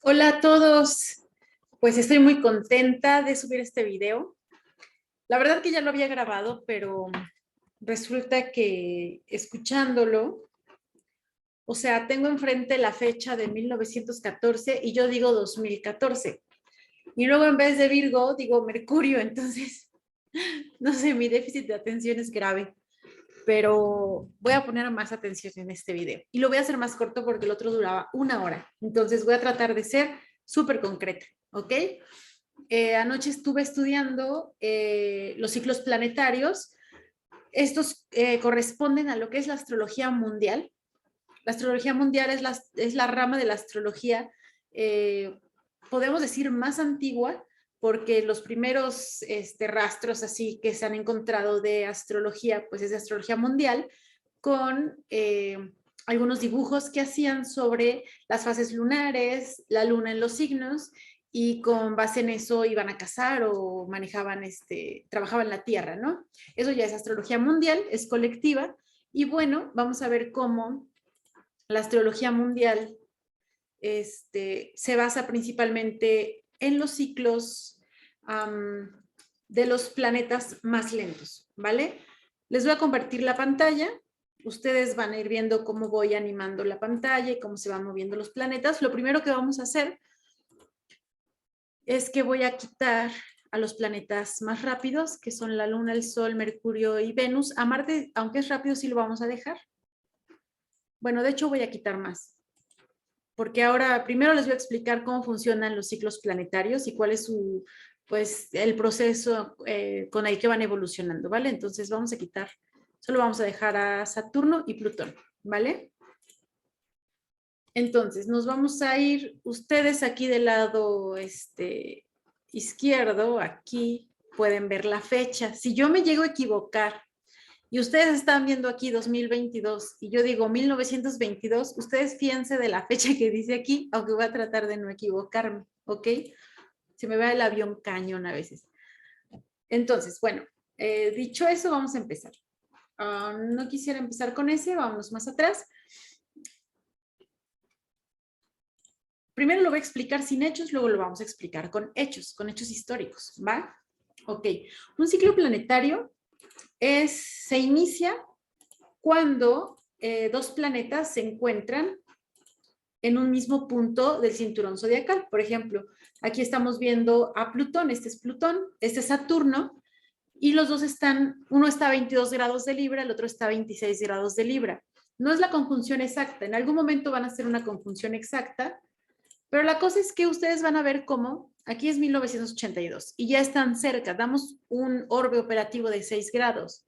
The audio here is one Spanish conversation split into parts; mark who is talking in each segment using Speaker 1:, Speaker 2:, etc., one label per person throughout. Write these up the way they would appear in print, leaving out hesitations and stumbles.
Speaker 1: Hola a todos, pues estoy muy contenta de subir este video. La verdad que ya lo había grabado, pero resulta que escuchándolo, o sea, tengo enfrente la fecha de 1914 y yo digo 2014. Y luego en vez de Virgo digo Mercurio, entonces, no sé, mi déficit de atención es grave, pero voy a poner más atención en este video. Y lo voy a hacer más corto porque el otro duraba 1 hora. Entonces voy a tratar de ser súper concreta, ¿ok? Anoche estuve estudiando los ciclos planetarios. Estos corresponden a lo que es la astrología mundial. La astrología mundial es la rama de la astrología, podemos decir, más antigua, porque los primeros rastros así que se han encontrado de astrología, pues es de astrología mundial, con algunos dibujos que hacían sobre las fases lunares, la luna en los signos, y con base en eso iban a cazar o manejaban, trabajaban la tierra, ¿no? Eso ya es astrología mundial, es colectiva, y bueno, vamos a ver cómo la astrología mundial se basa principalmente en los ciclos de los planetas más lentos, ¿vale? Les voy a compartir la pantalla. Ustedes van a ir viendo cómo voy animando la pantalla y cómo se van moviendo los planetas. Lo primero que vamos a hacer es que voy a quitar a los planetas más rápidos, que son la Luna, el Sol, Mercurio y Venus. A Marte, aunque es rápido, sí lo vamos a dejar. Bueno, de hecho voy a quitar más, porque ahora primero les voy a explicar cómo funcionan los ciclos planetarios y cuál es pues, el proceso con el que van evolucionando, ¿vale? Entonces vamos a quitar, solo vamos a dejar a Saturno y Plutón, ¿vale? Entonces nos vamos a ir, ustedes aquí del lado izquierdo, aquí pueden ver la fecha. Si yo me llego a equivocar y ustedes están viendo aquí 2022 y yo digo 1922, ustedes fíjense de la fecha que dice aquí, aunque voy a tratar de no equivocarme, ¿ok? Se me va el avión cañón a veces. Entonces, bueno, dicho eso, vamos a empezar. No quisiera empezar con ese, vamos más atrás. Primero lo voy a explicar sin hechos, luego lo vamos a explicar con hechos históricos, ¿va? Ok, un ciclo planetario se inicia cuando dos planetas se encuentran en un mismo punto del cinturón zodiacal. Por ejemplo, aquí estamos viendo a Plutón, este es Saturno, y los dos están, uno está a 22 grados de Libra, el otro está a 26 grados de Libra. No es la conjunción exacta, en algún momento van a hacer una conjunción exacta, pero la cosa es que ustedes van a ver cómo, aquí es 1982 y ya están cerca, damos un orbe operativo de 6 grados.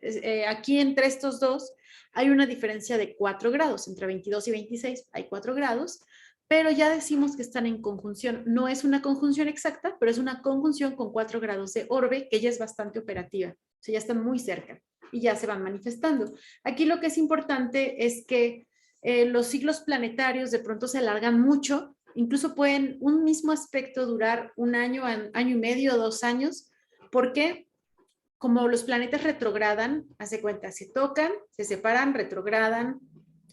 Speaker 1: Aquí entre estos dos hay una diferencia de 4 grados, entre 22 y 26 hay 4 grados, pero ya decimos que están en conjunción. No es una conjunción exacta, pero es una conjunción con 4 grados de orbe que ya es bastante operativa. O sea, ya están muy cerca y ya se van manifestando. Aquí lo que es importante es que los ciclos planetarios de pronto se alargan mucho, incluso pueden un mismo aspecto durar un año, año y medio, 2 años, porque como los planetas retrogradan, hace cuenta, se tocan, se separan, retrogradan,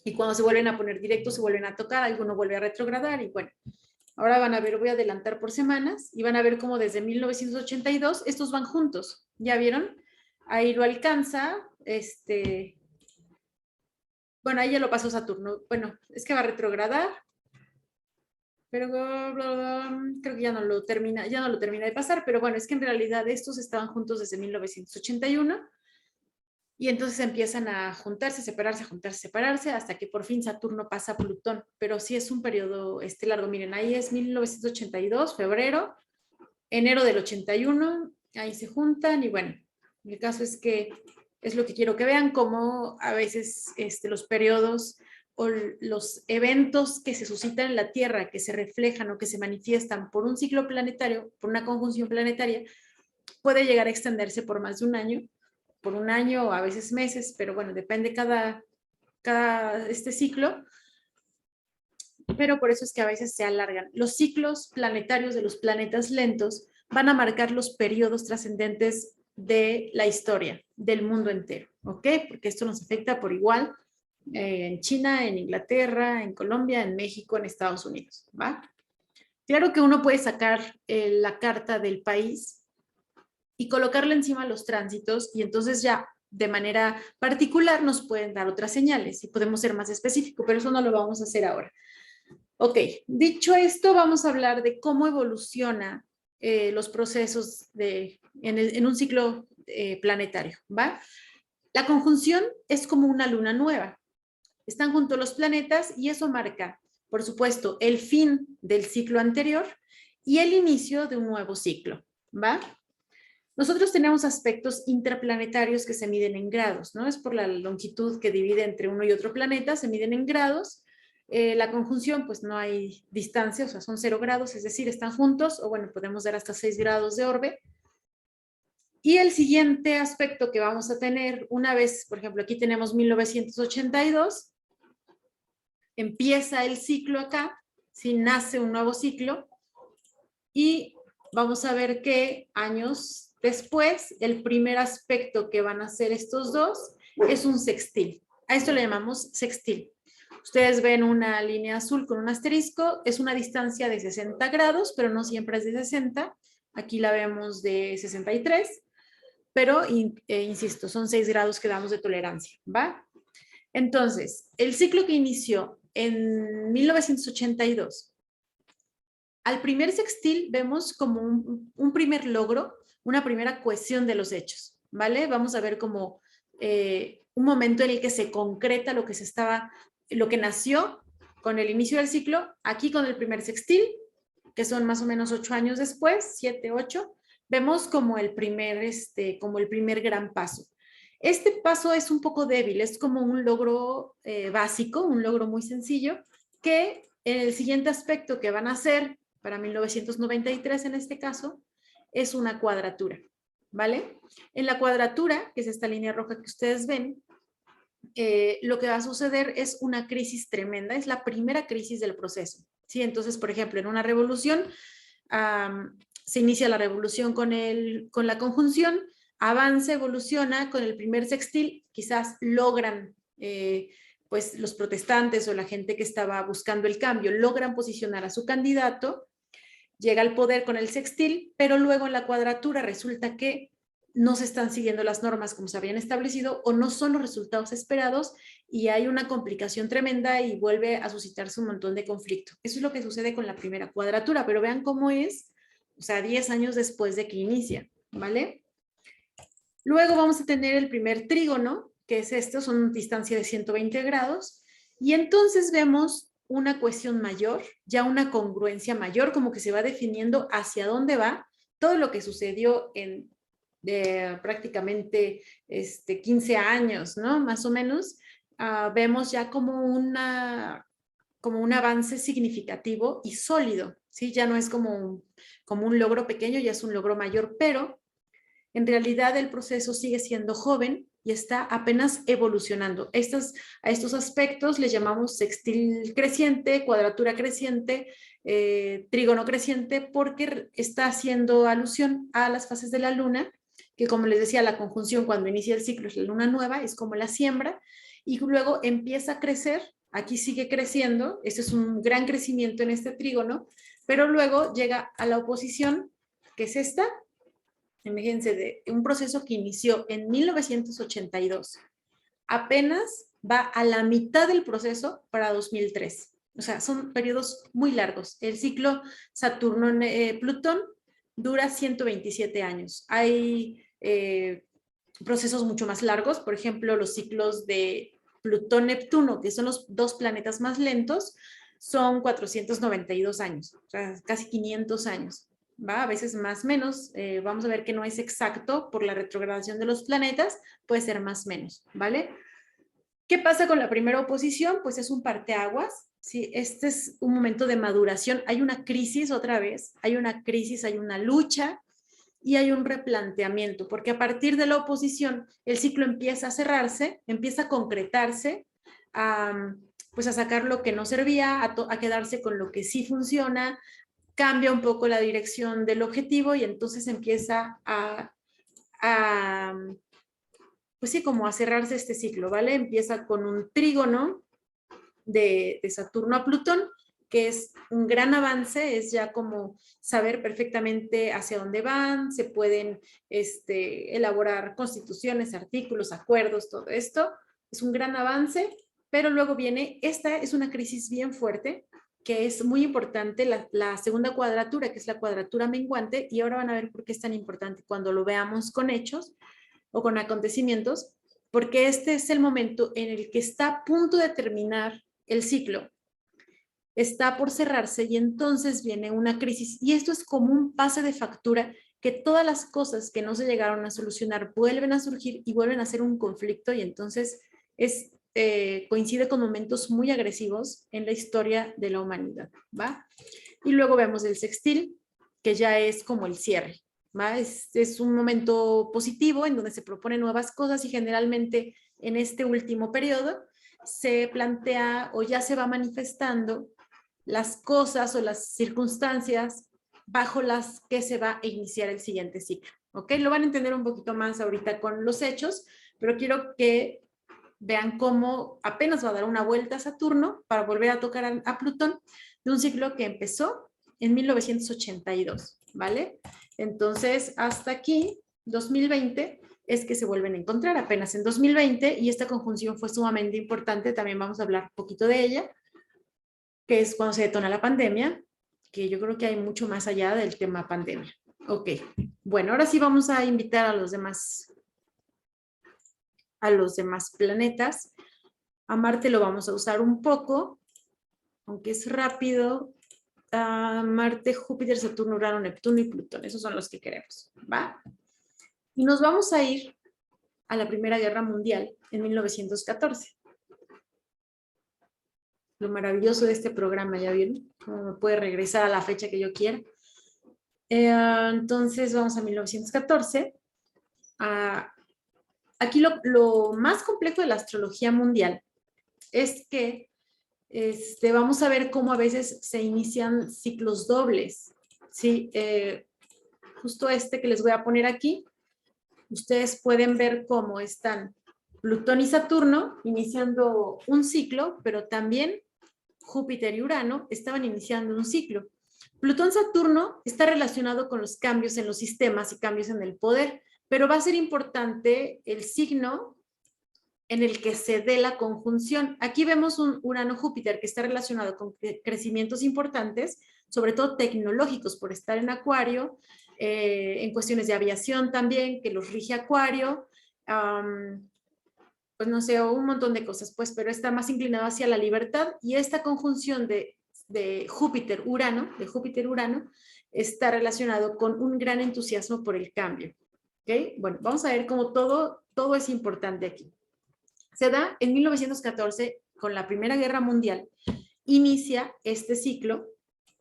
Speaker 1: y cuando se vuelven a poner directos se vuelven a tocar, alguno vuelve a retrogradar, y bueno, ahora van a ver, voy a adelantar por semanas, y van a ver cómo desde 1982 estos van juntos, ¿ya vieron? Ahí lo alcanza, bueno, ahí ya lo pasó Saturno, bueno, es que va a retrogradar, pero creo que ya no lo termina de pasar, pero bueno, es que en realidad estos estaban juntos desde 1981 y entonces empiezan a juntarse, separarse, juntarse, separarse, hasta que por fin Saturno pasa a Plutón, pero sí es un periodo largo. Miren, ahí es 1982, febrero, enero del 81, ahí se juntan y bueno, el caso es que es lo que quiero que vean, cómo a veces los periodos o los eventos que se suscitan en la Tierra, que se reflejan o que se manifiestan por un ciclo planetario, por una conjunción planetaria, puede llegar a extenderse por más de un año, por un año o a veces meses, pero bueno, depende cada este ciclo, pero por eso es que a veces se alargan. Los ciclos planetarios de los planetas lentos van a marcar los periodos trascendentes de la historia, del mundo entero, ¿ok? Porque esto nos afecta por igual en China, en Inglaterra, en Colombia, en México, en Estados Unidos, ¿va? Claro que uno puede sacar la carta del país y colocarle encima los tránsitos y entonces ya de manera particular nos pueden dar otras señales y podemos ser más específicos, pero eso no lo vamos a hacer ahora. Ok, dicho esto, vamos a hablar de cómo evoluciona los procesos en un ciclo planetario, ¿va? La conjunción es como una luna nueva. Están juntos los planetas y eso marca, por supuesto, el fin del ciclo anterior y el inicio de un nuevo ciclo, ¿va? Nosotros tenemos aspectos interplanetarios que se miden en grados, ¿no? Es por la longitud que divide entre uno y otro planeta, se miden en grados. La conjunción, pues no hay distancia, o sea, son 0 grados, es decir, están juntos, o bueno, podemos dar hasta 6 grados de orbe. Y el siguiente aspecto que vamos a tener, una vez, por ejemplo, aquí tenemos 1982, empieza el ciclo acá, si nace un nuevo ciclo, y vamos a ver que años después, el primer aspecto que van a hacer estos dos es un sextil. A esto le llamamos sextil. Ustedes ven una línea azul con un asterisco, es una distancia de 60 grados, pero no siempre es de 60. Aquí la vemos de 63, pero insisto, son 6 grados que damos de tolerancia, ¿va? Entonces, el ciclo que inició en 1982, al primer sextil vemos como un primer logro, una primera cohesión de los hechos, ¿vale? Vamos a ver como un momento en el que se concreta lo que nació con el inicio del ciclo, aquí con el primer sextil, que son más o menos 8 años después, 7, 8, vemos como el primer gran paso. Este paso es un poco débil, es como un logro básico, un logro muy sencillo, que en el siguiente aspecto que van a hacer para 1993 en este caso, es una cuadratura, ¿vale? En la cuadratura, que es esta línea roja que ustedes ven, lo que va a suceder es una crisis tremenda, es la primera crisis del proceso, ¿sí? Entonces, por ejemplo, en una revolución, se inicia la revolución con la conjunción, avanza, evoluciona con el primer sextil, quizás logran pues los protestantes o la gente que estaba buscando el cambio, logran posicionar a su candidato, llega al poder con el sextil, pero luego en la cuadratura resulta que no se están siguiendo las normas como se habían establecido o no son los resultados esperados y hay una complicación tremenda y vuelve a suscitarse un montón de conflicto. Eso es lo que sucede con la primera cuadratura, pero vean cómo es, o sea, 10 años después de que inicia, ¿vale? Luego vamos a tener el primer trígono, que es esto, son distancia de 120 grados, y entonces vemos una cohesión mayor, ya una congruencia mayor, como que se va definiendo hacia dónde va todo lo que sucedió en prácticamente 15 años, ¿no? Más o menos, vemos ya como un avance significativo y sólido, ¿sí? Ya no es como un logro pequeño, ya es un logro mayor, pero en realidad el proceso sigue siendo joven y está apenas evolucionando. A estos aspectos les llamamos sextil creciente, cuadratura creciente, trígono creciente, porque está haciendo alusión a las fases de la luna, que como les decía, la conjunción cuando inicia el ciclo es la luna nueva, es como la siembra, y luego empieza a crecer, aquí sigue creciendo, este es un gran crecimiento en este trígono, pero luego llega a la oposición, que es esta, imagínense, de un proceso que inició en 1982, apenas va a la mitad del proceso para 2003. O sea, son periodos muy largos. El ciclo Saturno-Plutón dura 127 años. Hay procesos mucho más largos, por ejemplo, los ciclos de Plutón-Neptuno, que son los dos planetas más lentos, son 492 años, o sea, casi 500 años. ¿Va? A veces más menos, vamos a ver que no es exacto por la retrogradación de los planetas, puede ser más menos, ¿vale? ¿Qué pasa con la primera oposición? Pues es un parteaguas, ¿sí? Este es un momento de maduración, hay una crisis otra vez, hay una crisis, hay una lucha y hay un replanteamiento, porque a partir de la oposición el ciclo empieza a cerrarse, empieza a concretarse, pues a sacar lo que no servía, a quedarse con lo que sí funciona, cambia un poco la dirección del objetivo y entonces empieza a pues sí, como a cerrarse este ciclo, ¿vale? Empieza con un trígono de Saturno a Plutón que es un gran avance, es ya como saber perfectamente hacia dónde van, se pueden elaborar constituciones, artículos, acuerdos, todo esto. Es un gran avance, pero luego viene, esta es una crisis bien fuerte, que es muy importante, la segunda cuadratura, que es la cuadratura menguante, y ahora van a ver por qué es tan importante cuando lo veamos con hechos o con acontecimientos, porque este es el momento en el que está a punto de terminar el ciclo, está por cerrarse y entonces viene una crisis, y esto es como un pase de factura, que todas las cosas que no se llegaron a solucionar vuelven a surgir y vuelven a ser un conflicto, y entonces coincide con momentos muy agresivos en la historia de la humanidad, ¿va? Y luego vemos el sextil, que ya es como el cierre, ¿va? Es un momento positivo en donde se proponen nuevas cosas, y generalmente en este último periodo se plantea o ya se va manifestando las cosas o las circunstancias bajo las que se va a iniciar el siguiente ciclo, ¿ok? Lo van a entender un poquito más ahorita con los hechos, pero quiero que vean cómo apenas va a dar una vuelta a Saturno para volver a tocar a Plutón, de un ciclo que empezó en 1982, ¿vale? Entonces, hasta aquí, 2020, es que se vuelven a encontrar apenas en 2020, y esta conjunción fue sumamente importante, también vamos a hablar un poquito de ella, que es cuando se detona la pandemia, que yo creo que hay mucho más allá del tema pandemia. Ok, bueno, ahora sí vamos a invitar a los demás planetas. A Marte lo vamos a usar un poco, aunque es rápido. Marte, Júpiter, Saturno, Urano, Neptuno y Plutón. Esos son los que queremos, ¿va? Y nos vamos a ir a la Primera Guerra Mundial en 1914. Lo maravilloso de este programa, ¿ya vieron? Cómo me puede regresar a la fecha que yo quiera. Entonces vamos a 1914. Aquí lo más complejo de la astrología mundial es que vamos a ver cómo a veces se inician ciclos dobles, ¿sí? Justo que les voy a poner aquí, ustedes pueden ver cómo están Plutón y Saturno iniciando un ciclo, pero también Júpiter y Urano estaban iniciando un ciclo. Plutón-Saturno está relacionado con los cambios en los sistemas y cambios en el poder, pero va a ser importante el signo en el que se dé la conjunción. Aquí vemos un Urano-Júpiter que está relacionado con crecimientos importantes, sobre todo tecnológicos por estar en Acuario, en cuestiones de aviación también, que los rige Acuario, pues no sé, un montón de cosas, pues, pero está más inclinado hacia la libertad, y esta conjunción de Júpiter-Urano, está relacionado con un gran entusiasmo por el cambio. ¿Ok? Bueno, vamos a ver cómo todo es importante aquí. Se da en 1914 con la Primera Guerra Mundial, inicia este ciclo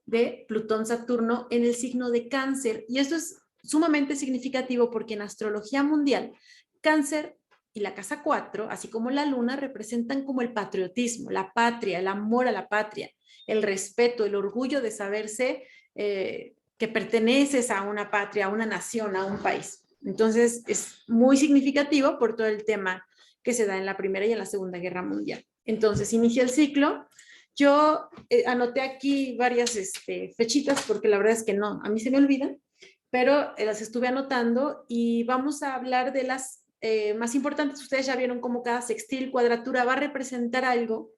Speaker 1: de Plutón-Saturno en el signo de Cáncer, y esto es sumamente significativo porque en astrología mundial, Cáncer y la casa 4, así como la luna, representan como el patriotismo, la patria, el amor a la patria, el respeto, el orgullo de saberse que perteneces a una patria, a una nación, a un país. Entonces es muy significativo por todo el tema que se da en la Primera y en la Segunda Guerra Mundial. Entonces inicia el ciclo. Yo anoté aquí varias fechitas porque la verdad es que no, a mí se me olvidan, pero las estuve anotando, y vamos a hablar de las más importantes. Ustedes ya vieron cómo cada sextil, cuadratura va a representar algo,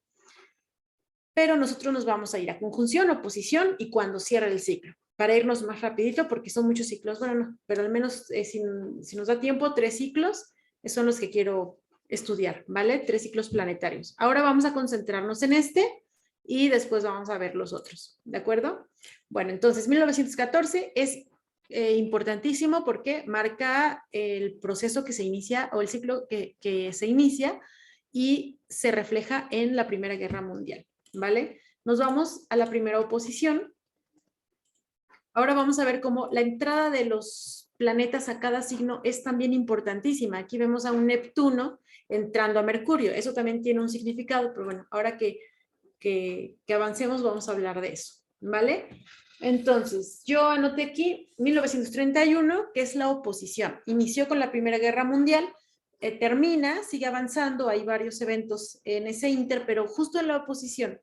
Speaker 1: pero nosotros nos vamos a ir a conjunción, oposición y cuando cierra el ciclo, para irnos más rapidito porque son muchos ciclos. Bueno, no, pero al menos si nos da tiempo, 3 ciclos son los que quiero estudiar, ¿vale? 3 ciclos planetarios. Ahora vamos a concentrarnos en y después vamos a ver los otros, ¿de acuerdo? Bueno, entonces 1914 es importantísimo porque marca el proceso que se inicia, o el ciclo que se inicia, y se refleja en la Primera Guerra Mundial, ¿vale? Nos vamos a la primera oposición. Ahora vamos a ver cómo la entrada de los planetas a cada signo es también importantísima. Aquí vemos a un Neptuno entrando a Mercurio. Eso también tiene un significado, pero bueno, ahora que avancemos vamos a hablar de eso, ¿vale? Entonces, yo anoté aquí 1931, que es la oposición. Inició con la Primera Guerra Mundial, termina, sigue avanzando, hay varios eventos en ese inter, pero justo en la oposición,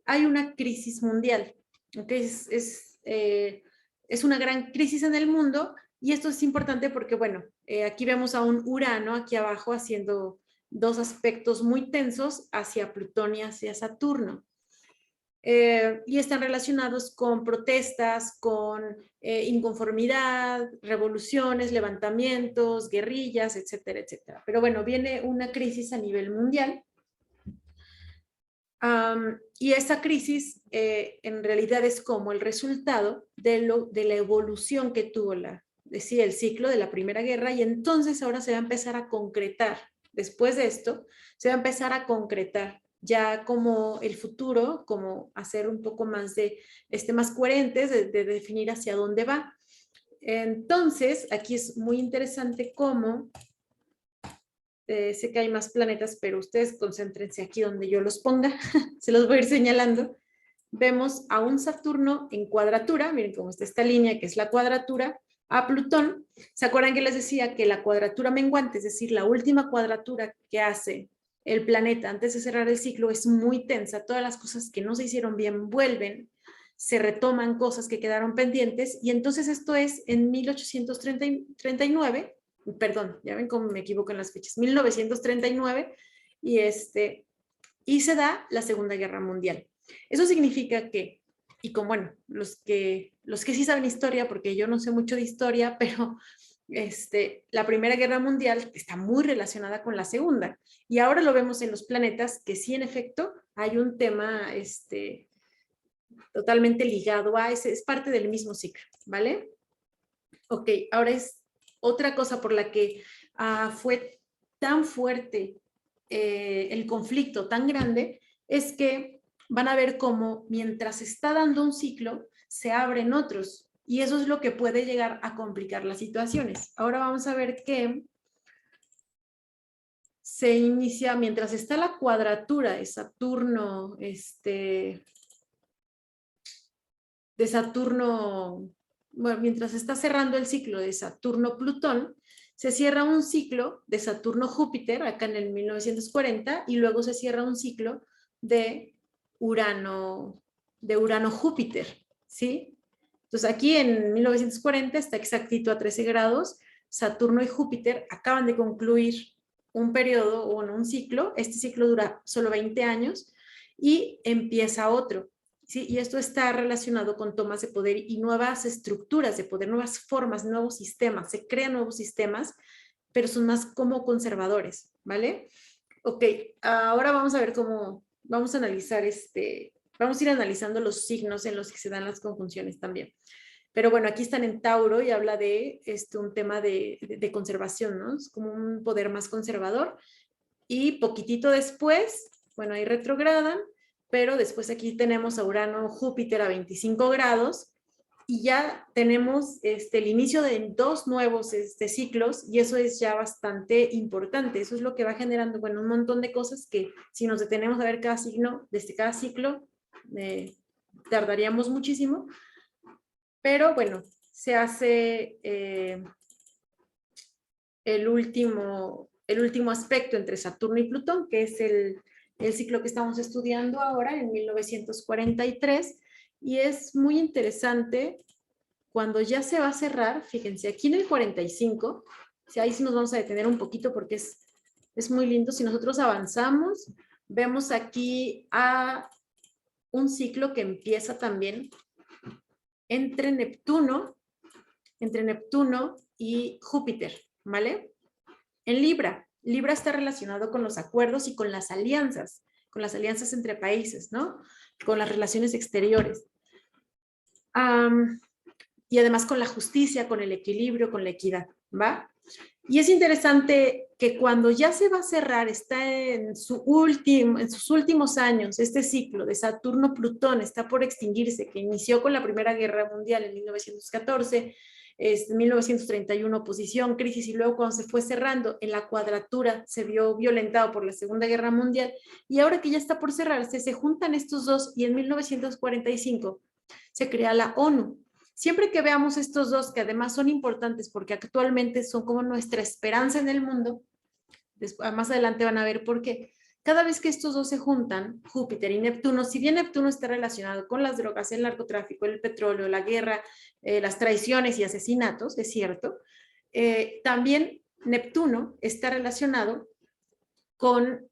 Speaker 1: hay una crisis mundial. ¿Okay? Es una gran crisis en el mundo y esto es importante porque, bueno, aquí vemos a un Urano aquí abajo haciendo dos aspectos muy tensos hacia Plutón y hacia Saturno. Y están relacionados con protestas, con inconformidad, revoluciones, levantamientos, guerrillas, etcétera, etcétera. Pero bueno, viene una crisis a nivel mundial. Y esa crisis en realidad es como el resultado de la evolución que tuvo decía, el ciclo de la Primera Guerra, y entonces ahora se va a empezar a concretar, después de esto, se va a empezar a concretar ya como el futuro, como hacer un poco más más coherentes, de definir hacia dónde va. Entonces, aquí es muy interesante cómo sé que hay más planetas, pero ustedes concéntrense aquí donde yo los ponga, se los voy a ir señalando. Vemos a un Saturno en cuadratura, miren cómo está esta línea que es la cuadratura, a Plutón. ¿Se acuerdan que les decía que la cuadratura menguante, es decir, la última cuadratura que hace el planeta antes de cerrar el ciclo, es muy tensa? Todas las cosas que no se hicieron bien vuelven, se retoman cosas que quedaron pendientes, y entonces esto es en 1839, perdón, ya ven cómo me equivoco en las fechas, 1939, y se da la Segunda Guerra Mundial. Eso significa que, y como bueno, los que sí saben historia, porque yo no sé mucho de historia, pero la Primera Guerra Mundial está muy relacionada con la Segunda, y ahora lo vemos en los planetas, que sí, en efecto, hay un tema totalmente ligado a ese, es parte del mismo ciclo, ¿vale? Ok, ahora es otra cosa por la que fue tan fuerte el conflicto tan grande, es que van a ver cómo mientras está dando un ciclo, se abren otros, y eso es lo que puede llegar a complicar las situaciones. Ahora vamos a ver que se inicia, mientras está la cuadratura de Saturno, bueno, mientras está cerrando el ciclo de Saturno-Plutón, se cierra un ciclo de Saturno-Júpiter, acá en el 1940, y luego se cierra un ciclo de Urano-Júpiter, ¿sí? Entonces aquí en 1940 está exactito a 13 grados, Saturno y Júpiter acaban de concluir un periodo o un ciclo, este ciclo dura solo 20 años, y empieza otro. ¿Sí? Y esto está relacionado con tomas de poder y nuevas estructuras de poder, nuevas formas, nuevos sistemas. Se crean nuevos sistemas, pero son más como conservadores, ¿vale? Ok, ahora vamos a ver cómo, vamos a analizar vamos a ir analizando los signos en los que se dan las conjunciones también. Pero bueno, aquí están en Tauro y habla de un tema de conservación, ¿no? Es como un poder más conservador. Y poquitito después, bueno, ahí retrogradan, pero después aquí tenemos a Urano, Júpiter a 25 grados, y ya tenemos el inicio de dos nuevos ciclos, y eso es ya bastante importante. Eso es lo que va generando, bueno, un montón de cosas que si nos detenemos a ver cada signo, desde cada ciclo, tardaríamos muchísimo, pero bueno, se hace el último aspecto entre Saturno y Plutón, que es el ciclo que estamos estudiando ahora en 1943, y es muy interesante cuando ya se va a cerrar. Fíjense, aquí en el 45, ahí sí nos vamos a detener un poquito porque es muy lindo. Si nosotros avanzamos, vemos aquí a un ciclo que empieza también entre Neptuno y Júpiter, ¿vale? En Libra. Libra está relacionado con los acuerdos y con las alianzas entre países, ¿no? Con las relaciones exteriores. Y además con la justicia, con el equilibrio, con la equidad, ¿va? Y es interesante que cuando ya se va a cerrar, está en sus últimos años, este ciclo de Saturno-Plutón está por extinguirse, que inició con la Primera Guerra Mundial en 1914, 1931 oposición, crisis, y luego cuando se fue cerrando en la cuadratura se vio violentado por la Segunda Guerra Mundial, y ahora que ya está por cerrarse, se juntan estos dos, y en 1945 se crea la ONU. Siempre que veamos estos dos, que además son importantes porque actualmente son como nuestra esperanza en el mundo, después, más adelante van a ver por qué, Cada vez que estos dos se juntan, Júpiter y Neptuno, si bien Neptuno está relacionado con las drogas, el narcotráfico, el petróleo, la guerra, las traiciones y asesinatos, es cierto, también Neptuno está relacionado con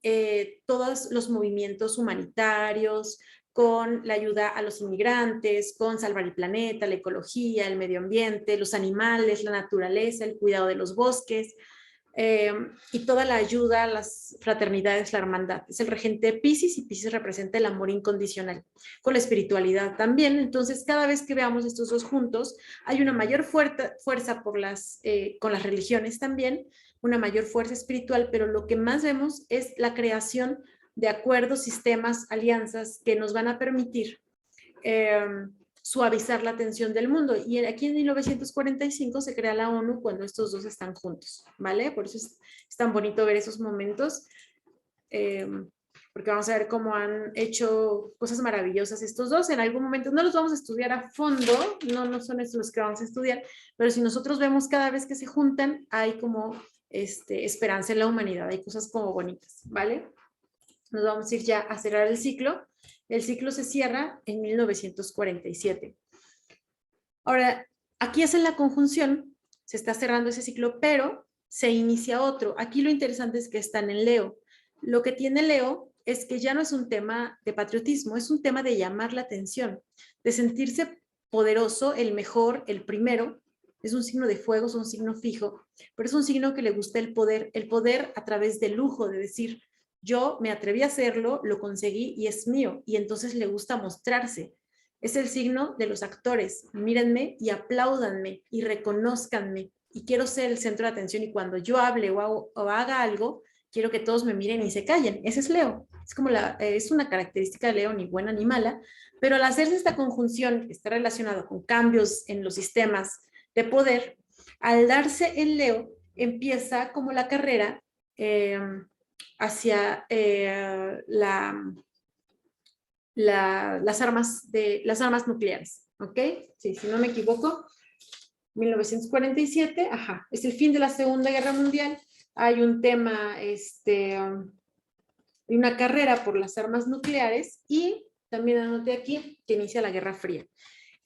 Speaker 1: todos los movimientos humanitarios, con la ayuda a los inmigrantes, con salvar el planeta, la ecología, el medio ambiente, los animales, la naturaleza, el cuidado de los bosques, y toda la ayuda a las fraternidades, la hermandad. Es el regente de Piscis y Piscis representa el amor incondicional, con la espiritualidad también. Entonces, cada vez que veamos estos dos juntos, hay una mayor fuerza por con las religiones también, una mayor fuerza espiritual, pero lo que más vemos es la creación de acuerdos, sistemas, alianzas que nos van a permitir eh, suavizar la tensión del mundo. Y aquí en 1945 se crea la ONU cuando estos dos están juntos, ¿vale? Por eso es tan bonito ver esos momentos, eh, porque vamos a ver cómo han hecho cosas maravillosas estos dos. En algún momento no los vamos a estudiar a fondo, no son estos los que vamos a estudiar, pero si nosotros vemos cada vez que se juntan, hay como esperanza en la humanidad, hay cosas como bonitas, ¿vale? Nos vamos a ir ya a cerrar el ciclo. El ciclo se cierra en 1947. Ahora, aquí hacen la conjunción, se está cerrando ese ciclo, pero se inicia otro. Aquí lo interesante es que están en Leo. Lo que tiene Leo es que ya no es un tema de patriotismo, es un tema de llamar la atención, de sentirse poderoso, el mejor, el primero. Es un signo de fuego, es un signo fijo, pero es un signo que le gusta el poder a través del lujo, de decir, yo me atreví a hacerlo, lo conseguí y es mío, y entonces le gusta mostrarse. Es el signo de los actores. Mírenme y apláudanme y reconózcanme. Y quiero ser el centro de atención y cuando yo hable o haga algo, quiero que todos me miren y se callen. Ese es Leo. Es como es una característica de Leo, ni buena ni mala, pero al hacerse esta conjunción que está relacionada con cambios en los sistemas de poder, al darse en Leo, empieza como la carrera hacia las armas nucleares, ¿ok? Sí, si no me equivoco, 1947, ajá, es el fin de la Segunda Guerra Mundial, hay un tema, una carrera por las armas nucleares y también anoté aquí que inicia la Guerra Fría.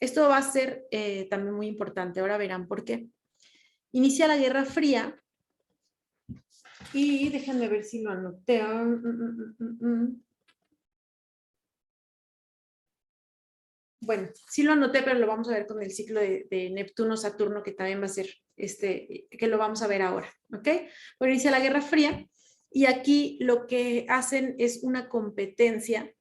Speaker 1: Esto va a ser también muy importante, ahora verán por qué. Inicia la Guerra Fría y déjenme ver si lo anoté. Bueno, sí lo anoté, pero lo vamos a ver con el ciclo de Neptuno-Saturno, que también va a ser, que lo vamos a ver ahora, ¿ok? Bueno, inicia la Guerra Fría y aquí lo que hacen es una competencia,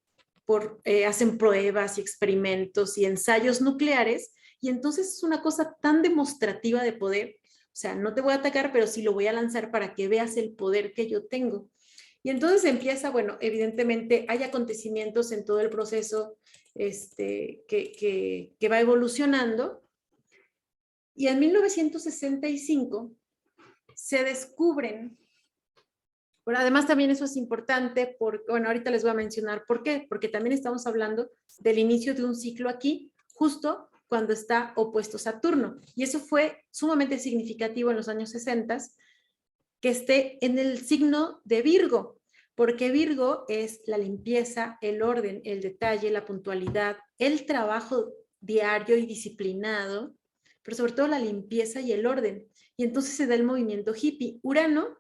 Speaker 1: hacen pruebas y experimentos y ensayos nucleares y entonces es una cosa tan demostrativa de poder, o sea, no te voy a atacar, pero sí lo voy a lanzar para que veas el poder que yo tengo. Y entonces empieza, bueno, evidentemente hay acontecimientos en todo el proceso que va evolucionando. Y en 1965 se descubren, bueno, además también eso es importante, porque, bueno, ahorita les voy a mencionar por qué, porque también estamos hablando del inicio de un ciclo aquí, justo cuando está opuesto Saturno. Y eso fue sumamente significativo en los años 60, que esté en el signo de Virgo, porque Virgo es la limpieza, el orden, el detalle, la puntualidad, el trabajo diario y disciplinado, pero sobre todo la limpieza y el orden. Y entonces se da el movimiento hippie. Urano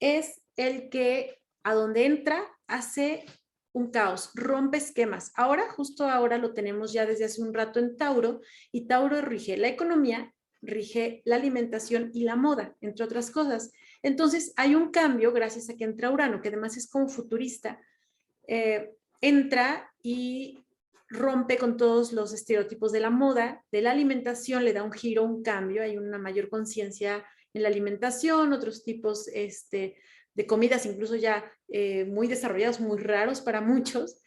Speaker 1: es el que a donde entra hace un caos, rompe esquemas. Ahora, justo ahora lo tenemos ya desde hace un rato en Tauro, y Tauro rige la economía, rige la alimentación y la moda, entre otras cosas. Entonces hay un cambio gracias a que entra Urano, que además es como futurista, entra y rompe con todos los estereotipos de la moda, de la alimentación, le da un giro, un cambio, hay una mayor conciencia en la alimentación, otros tipos de comidas incluso ya muy desarrollados, muy raros para muchos.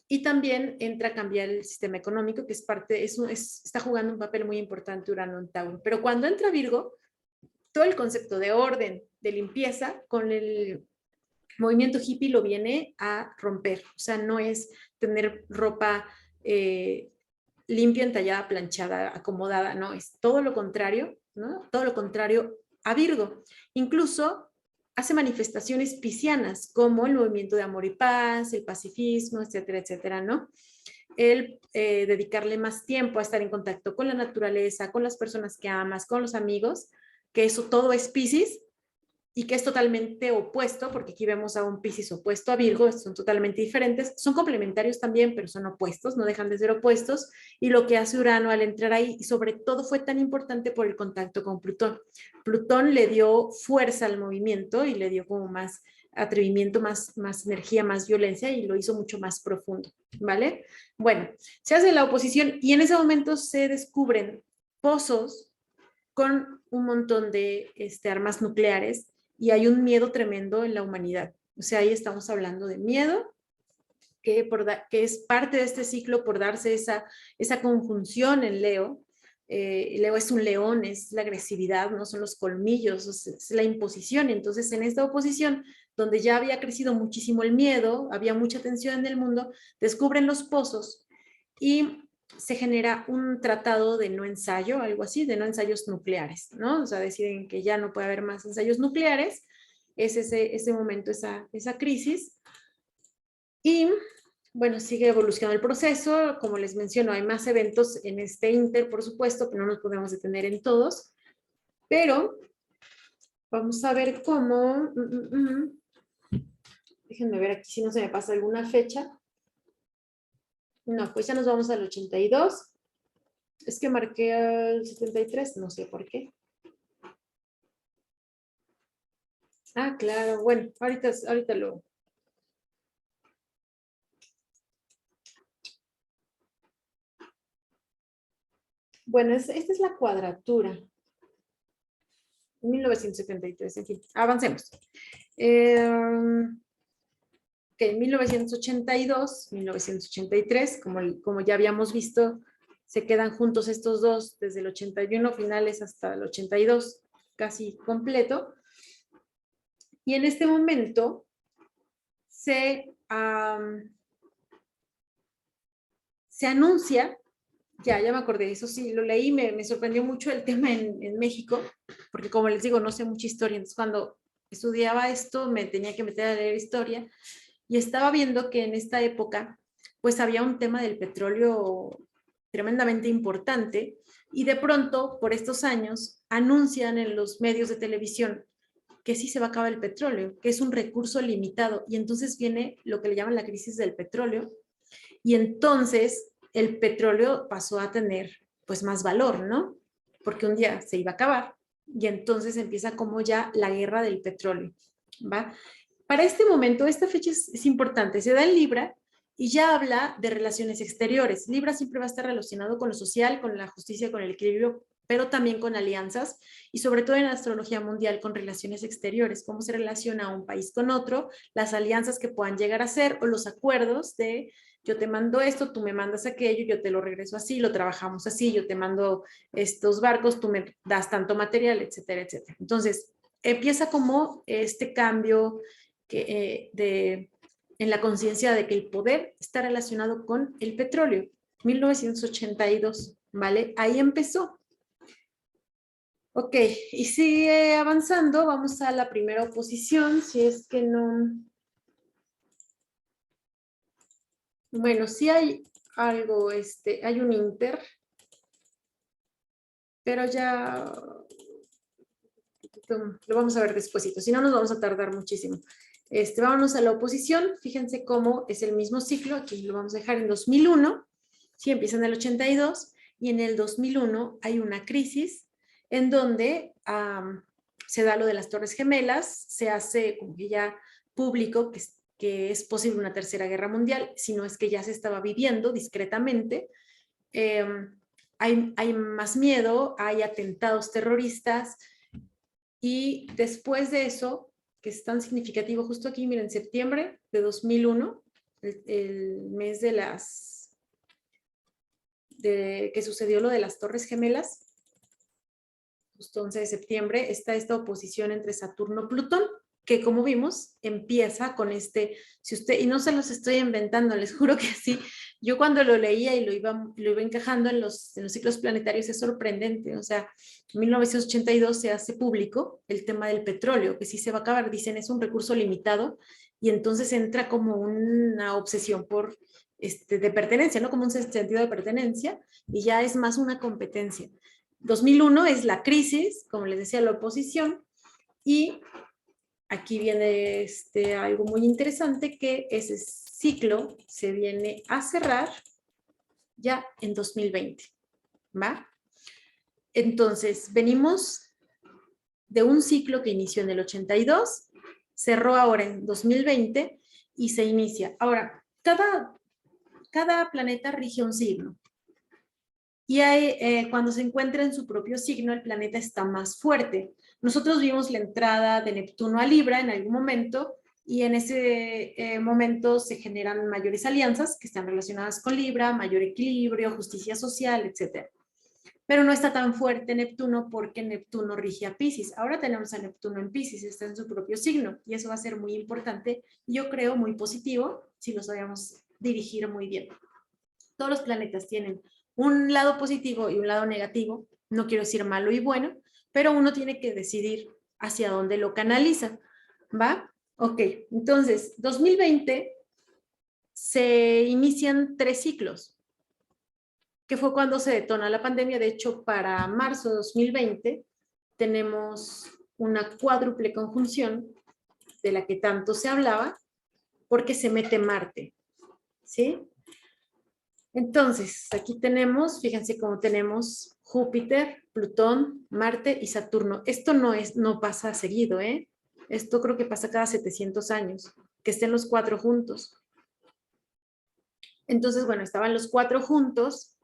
Speaker 1: Y también entra a cambiar el sistema económico, que es parte, está jugando un papel muy importante Urano en Tauro. Pero cuando entra Virgo, todo el concepto de orden, de limpieza, con el movimiento hippie lo viene a romper. O sea, no es tener ropa limpia, entallada, planchada, acomodada, no, es todo lo contrario, ¿no? Todo lo contrario a Virgo. Incluso hace manifestaciones piscianas, como el movimiento de amor y paz, el pacifismo, etcétera, etcétera, ¿no? El dedicarle más tiempo a estar en contacto con la naturaleza, con las personas que amas, con los amigos, que eso todo es Piscis, y que es totalmente opuesto, porque aquí vemos a un Piscis opuesto a Virgo, son totalmente diferentes, son complementarios también, pero son opuestos, no dejan de ser opuestos, y lo que hace Urano al entrar ahí, y sobre todo fue tan importante por el contacto con Plutón. Plutón le dio fuerza al movimiento y le dio como más atrevimiento, más energía, más violencia, y lo hizo mucho más profundo, ¿vale? Bueno, se hace la oposición y en ese momento se descubren pozos con un montón de armas nucleares y hay un miedo tremendo en la humanidad. O sea, ahí estamos hablando de miedo, que es parte de este ciclo por darse esa conjunción en Leo. Leo es un león, es la agresividad, no son los colmillos, es la imposición. Entonces, en esta oposición, donde ya había crecido muchísimo el miedo, había mucha tensión en el mundo, descubren los pozos y se genera un tratado de no ensayo, algo así, de no ensayos nucleares, ¿no? O sea, deciden que ya no puede haber más ensayos nucleares, es ese momento, esa crisis. Y bueno, sigue evolucionando el proceso, como les menciono, hay más eventos en este inter, por supuesto, que no nos podemos detener en todos, pero vamos a ver cómo, déjenme ver aquí si no se me pasa alguna fecha. No, pues ya nos vamos al 82. Es que marqué al 73, no sé por qué. Ah, claro, bueno, ahorita lo... Bueno, esta es la cuadratura. 1973, en fin, avancemos. Que en 1982, 1983, como ya habíamos visto, se quedan juntos estos dos desde el 81 finales hasta el 82, casi completo. Y en este momento se anuncia, ya me acordé, eso sí, lo leí, me sorprendió mucho el tema en México, porque como les digo, no sé mucha historia, entonces cuando estudiaba esto me tenía que meter a leer historia, y estaba viendo que en esta época pues había un tema del petróleo tremendamente importante y de pronto por estos años anuncian en los medios de televisión que sí se va a acabar el petróleo, que es un recurso limitado y entonces viene lo que le llaman la crisis del petróleo y entonces el petróleo pasó a tener pues más valor, ¿no? Porque un día se iba a acabar y entonces empieza como ya la guerra del petróleo, ¿va? Para este momento, esta fecha es importante, se da en Libra y ya habla de relaciones exteriores. Libra siempre va a estar relacionado con lo social, con la justicia, con el equilibrio, pero también con alianzas y sobre todo en la astrología mundial con relaciones exteriores, cómo se relaciona un país con otro, las alianzas que puedan llegar a ser o los acuerdos de yo te mando esto, tú me mandas aquello, yo te lo regreso así, lo trabajamos así, yo te mando estos barcos, tú me das tanto material, etcétera, etcétera. Entonces, empieza como este cambio en la conciencia de que el poder está relacionado con el petróleo. 1982, ¿vale? Ahí empezó. Ok, y sigue avanzando, vamos a la primera oposición, si es que no... Bueno, sí hay algo, hay un inter, pero ya lo vamos a ver despuesito, si no nos vamos a tardar muchísimo. Vámonos a la oposición, fíjense cómo es el mismo ciclo, aquí lo vamos a dejar en 2001, sí, empieza en el 82, y en el 2001 hay una crisis en donde se da lo de las Torres Gemelas, se hace como que ya público que es posible una tercera guerra mundial, si no es que ya se estaba viviendo discretamente. Hay más miedo, hay atentados terroristas, y después de eso, que es tan significativo, justo aquí, miren, septiembre de 2001, el mes que sucedió lo de las Torres Gemelas, justo 11 de septiembre, está esta oposición entre Saturno y Plutón. que como vimos, empieza con si usted, y no se los estoy inventando, les juro que sí, yo cuando lo leía y lo iba encajando en los ciclos planetarios es sorprendente, o sea, en 1982 se hace público el tema del petróleo, que sí se va a acabar, dicen es un recurso limitado, y entonces entra como una obsesión por, de pertenencia, ¿no? Como un sentido de pertenencia, y ya es más una competencia. 2001 es la crisis, como les decía, la oposición, y aquí viene algo muy interesante, que ese ciclo se viene a cerrar ya en 2020, ¿va? Entonces, venimos de un ciclo que inició en el 82, cerró ahora en 2020 y se inicia. Ahora, cada planeta rige un signo. Y cuando se encuentra en su propio signo, el planeta está más fuerte. Nosotros vimos la entrada de Neptuno a Libra en algún momento, y en ese momento se generan mayores alianzas que están relacionadas con Libra, mayor equilibrio, justicia social, etc. Pero no está tan fuerte Neptuno porque Neptuno rige a Piscis. Ahora tenemos a Neptuno en Piscis, está en su propio signo, y eso va a ser muy importante, yo creo muy positivo, si lo sabemos dirigir muy bien. Todos los planetas tienen un lado positivo y un lado negativo, no quiero decir malo y bueno, pero uno tiene que decidir hacia dónde lo canaliza, ¿va? Ok, entonces, 2020 se inician 3 ciclos, que fue cuando se detona la pandemia. De hecho, para marzo de 2020 tenemos una cuádruple conjunción de la que tanto se hablaba, porque se mete Marte, ¿sí? Entonces, aquí tenemos, fíjense cómo tenemos Júpiter, Plutón, Marte y Saturno. Esto no pasa seguido, ¿eh? Esto creo que pasa cada 700 años, que estén los 4 juntos. Entonces, bueno, estaban los 4 juntos.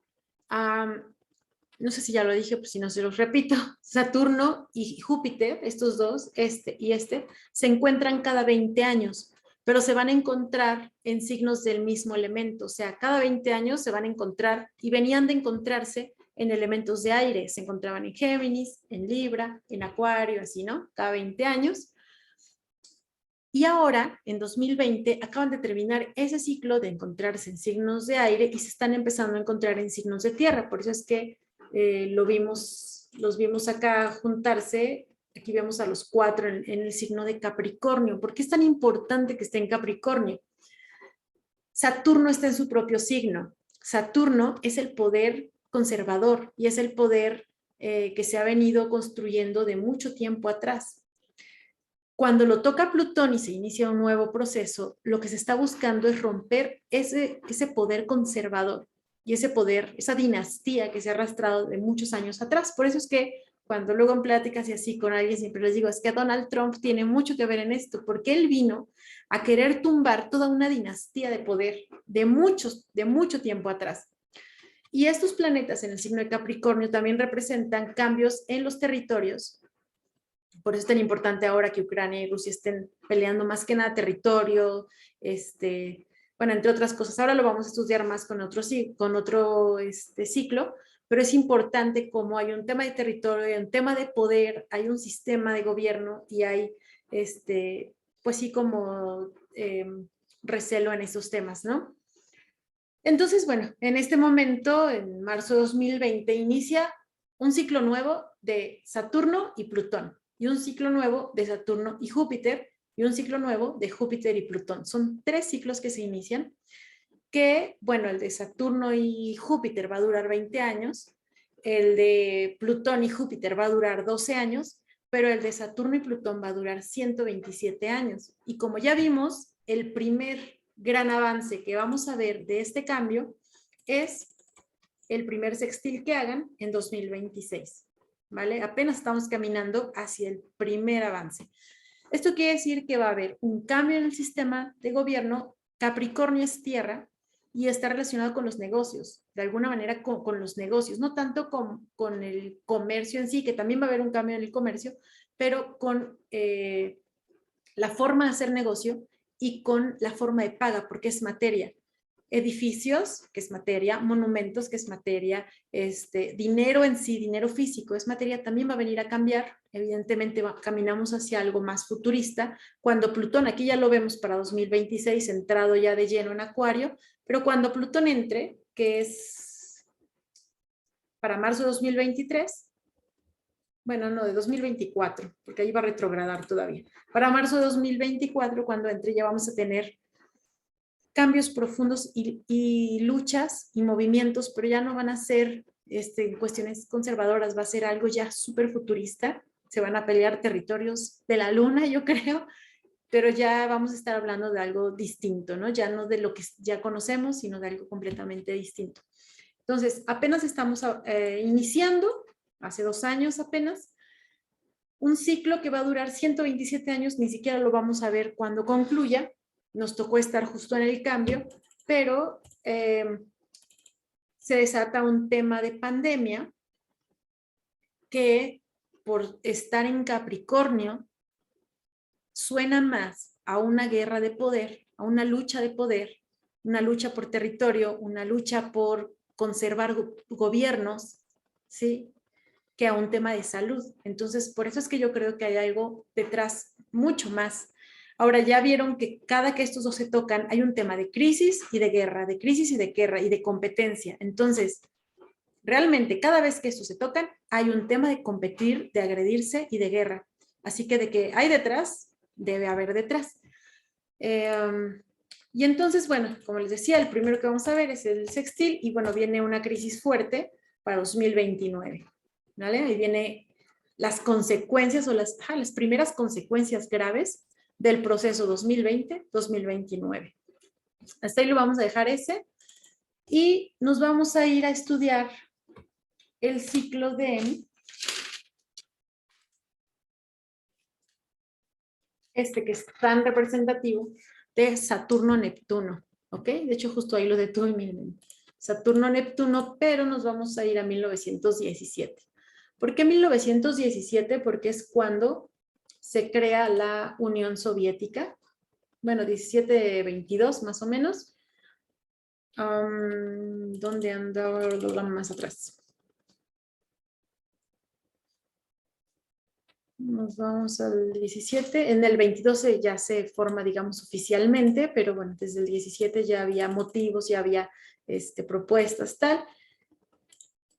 Speaker 1: No sé si ya lo dije, pues si no se los repito. Saturno y Júpiter, estos dos, y se encuentran cada 20 años, pero se van a encontrar en signos del mismo elemento. O sea, cada 20 años se van a encontrar, y venían de encontrarse en elementos de aire. Se encontraban en Géminis, en Libra, en Acuario, así, ¿no? Cada 20 años. Y ahora, en 2020, acaban de terminar ese ciclo de encontrarse en signos de aire y se están empezando a encontrar en signos de tierra. Por eso es que los vimos acá juntarse. Aquí vemos a los 4 en el signo de Capricornio. ¿Por qué es tan importante que esté en Capricornio? Saturno está en su propio signo. Saturno es el poder conservador y es el poder que se ha venido construyendo de mucho tiempo atrás. Cuando lo toca Plutón y se inicia un nuevo proceso, lo que se está buscando es romper ese poder conservador y ese poder, esa dinastía que se ha arrastrado de muchos años atrás. Por eso es que cuando luego en pláticas y así con alguien siempre les digo, es que Donald Trump tiene mucho que ver en esto, porque él vino a querer tumbar toda una dinastía de poder de mucho tiempo atrás. Y estos planetas en el signo de Capricornio también representan cambios en los territorios. Por eso es tan importante ahora que Ucrania y Rusia estén peleando más que nada territorio, bueno, entre otras cosas. Ahora lo vamos a estudiar más con otro ciclo, pero es importante cómo hay un tema de territorio, hay un tema de poder, hay un sistema de gobierno y hay, pues sí, como recelo en esos temas, ¿no? Entonces, bueno, en este momento, en marzo de 2020, inicia un ciclo nuevo de Saturno y Plutón, y un ciclo nuevo de Saturno y Júpiter, y un ciclo nuevo de Júpiter y Plutón. Son 3 ciclos que se inician, que, bueno, el de Saturno y Júpiter va a durar 20 años, el de Plutón y Júpiter va a durar 12 años, pero el de Saturno y Plutón va a durar 127 años. Y como ya vimos, el primer gran avance que vamos a ver de este cambio es el primer sextil que hagan en 2026, ¿vale? Apenas estamos caminando hacia el primer avance. Esto quiere decir que va a haber un cambio en el sistema de gobierno. Capricornio es tierra y está relacionado con los negocios, de alguna manera con los negocios, no tanto con el comercio en sí, que también va a haber un cambio en el comercio, pero con la forma de hacer negocio y con la forma de paga, porque es materia. edificios, que es materia, monumentos, que es materia, dinero en sí, dinero físico, es materia, también va a venir a cambiar. Evidentemente caminamos hacia algo más futurista. Cuando Plutón, aquí ya lo vemos para 2026, entrado ya de lleno en Acuario, pero cuando Plutón entre, que es para marzo de 2023, bueno, no, de 2024, porque ahí va a retrogradar todavía. Para marzo de 2024, cuando entre, ya vamos a tener cambios profundos y luchas y movimientos, pero ya no van a ser cuestiones conservadoras, va a ser algo ya súper futurista. Se van a pelear territorios de la luna, yo creo, pero ya vamos a estar hablando de algo distinto, ¿no? Ya no de lo que ya conocemos, sino de algo completamente distinto. Entonces, apenas estamos iniciando, hace 2 años apenas, un ciclo que va a durar 127 años, ni siquiera lo vamos a ver cuando concluya. Nos tocó estar justo en el cambio, pero se desata un tema de pandemia que por estar en Capricornio suena más a una guerra de poder, a una lucha de poder, una lucha por territorio, una lucha por conservar gobiernos, ¿sí? Que a un tema de salud. Entonces, por eso es que yo creo que hay algo detrás mucho más. Ahora ya vieron que cada que estos dos se tocan hay un tema de crisis y de guerra, de crisis y de guerra y de competencia. Entonces, realmente cada vez que estos se tocan hay un tema de competir, de agredirse y de guerra. Así que de que hay detrás, debe haber detrás. Y entonces, bueno, como les decía, el primero que vamos a ver es el sextil y bueno, viene una crisis fuerte para 2029. ¿Vale? Ahí viene las consecuencias o las primeras consecuencias graves del proceso 2020-2029. Hasta ahí lo vamos a dejar ese. Y nos vamos a ir a estudiar el ciclo de que es tan representativo de Saturno-Neptuno. ¿Ok? De hecho, justo ahí lo detuve, miren. Saturno-Neptuno, pero nos vamos a ir a 1917. ¿Por qué 1917? Porque es cuando se crea la Unión Soviética. Bueno, 17-22 más o menos. ¿Dónde anda? Lo vamos más atrás. Nos vamos al 17. En el 22 ya se forma, digamos, oficialmente, pero bueno, desde el 17 ya había motivos, ya había propuestas, tal.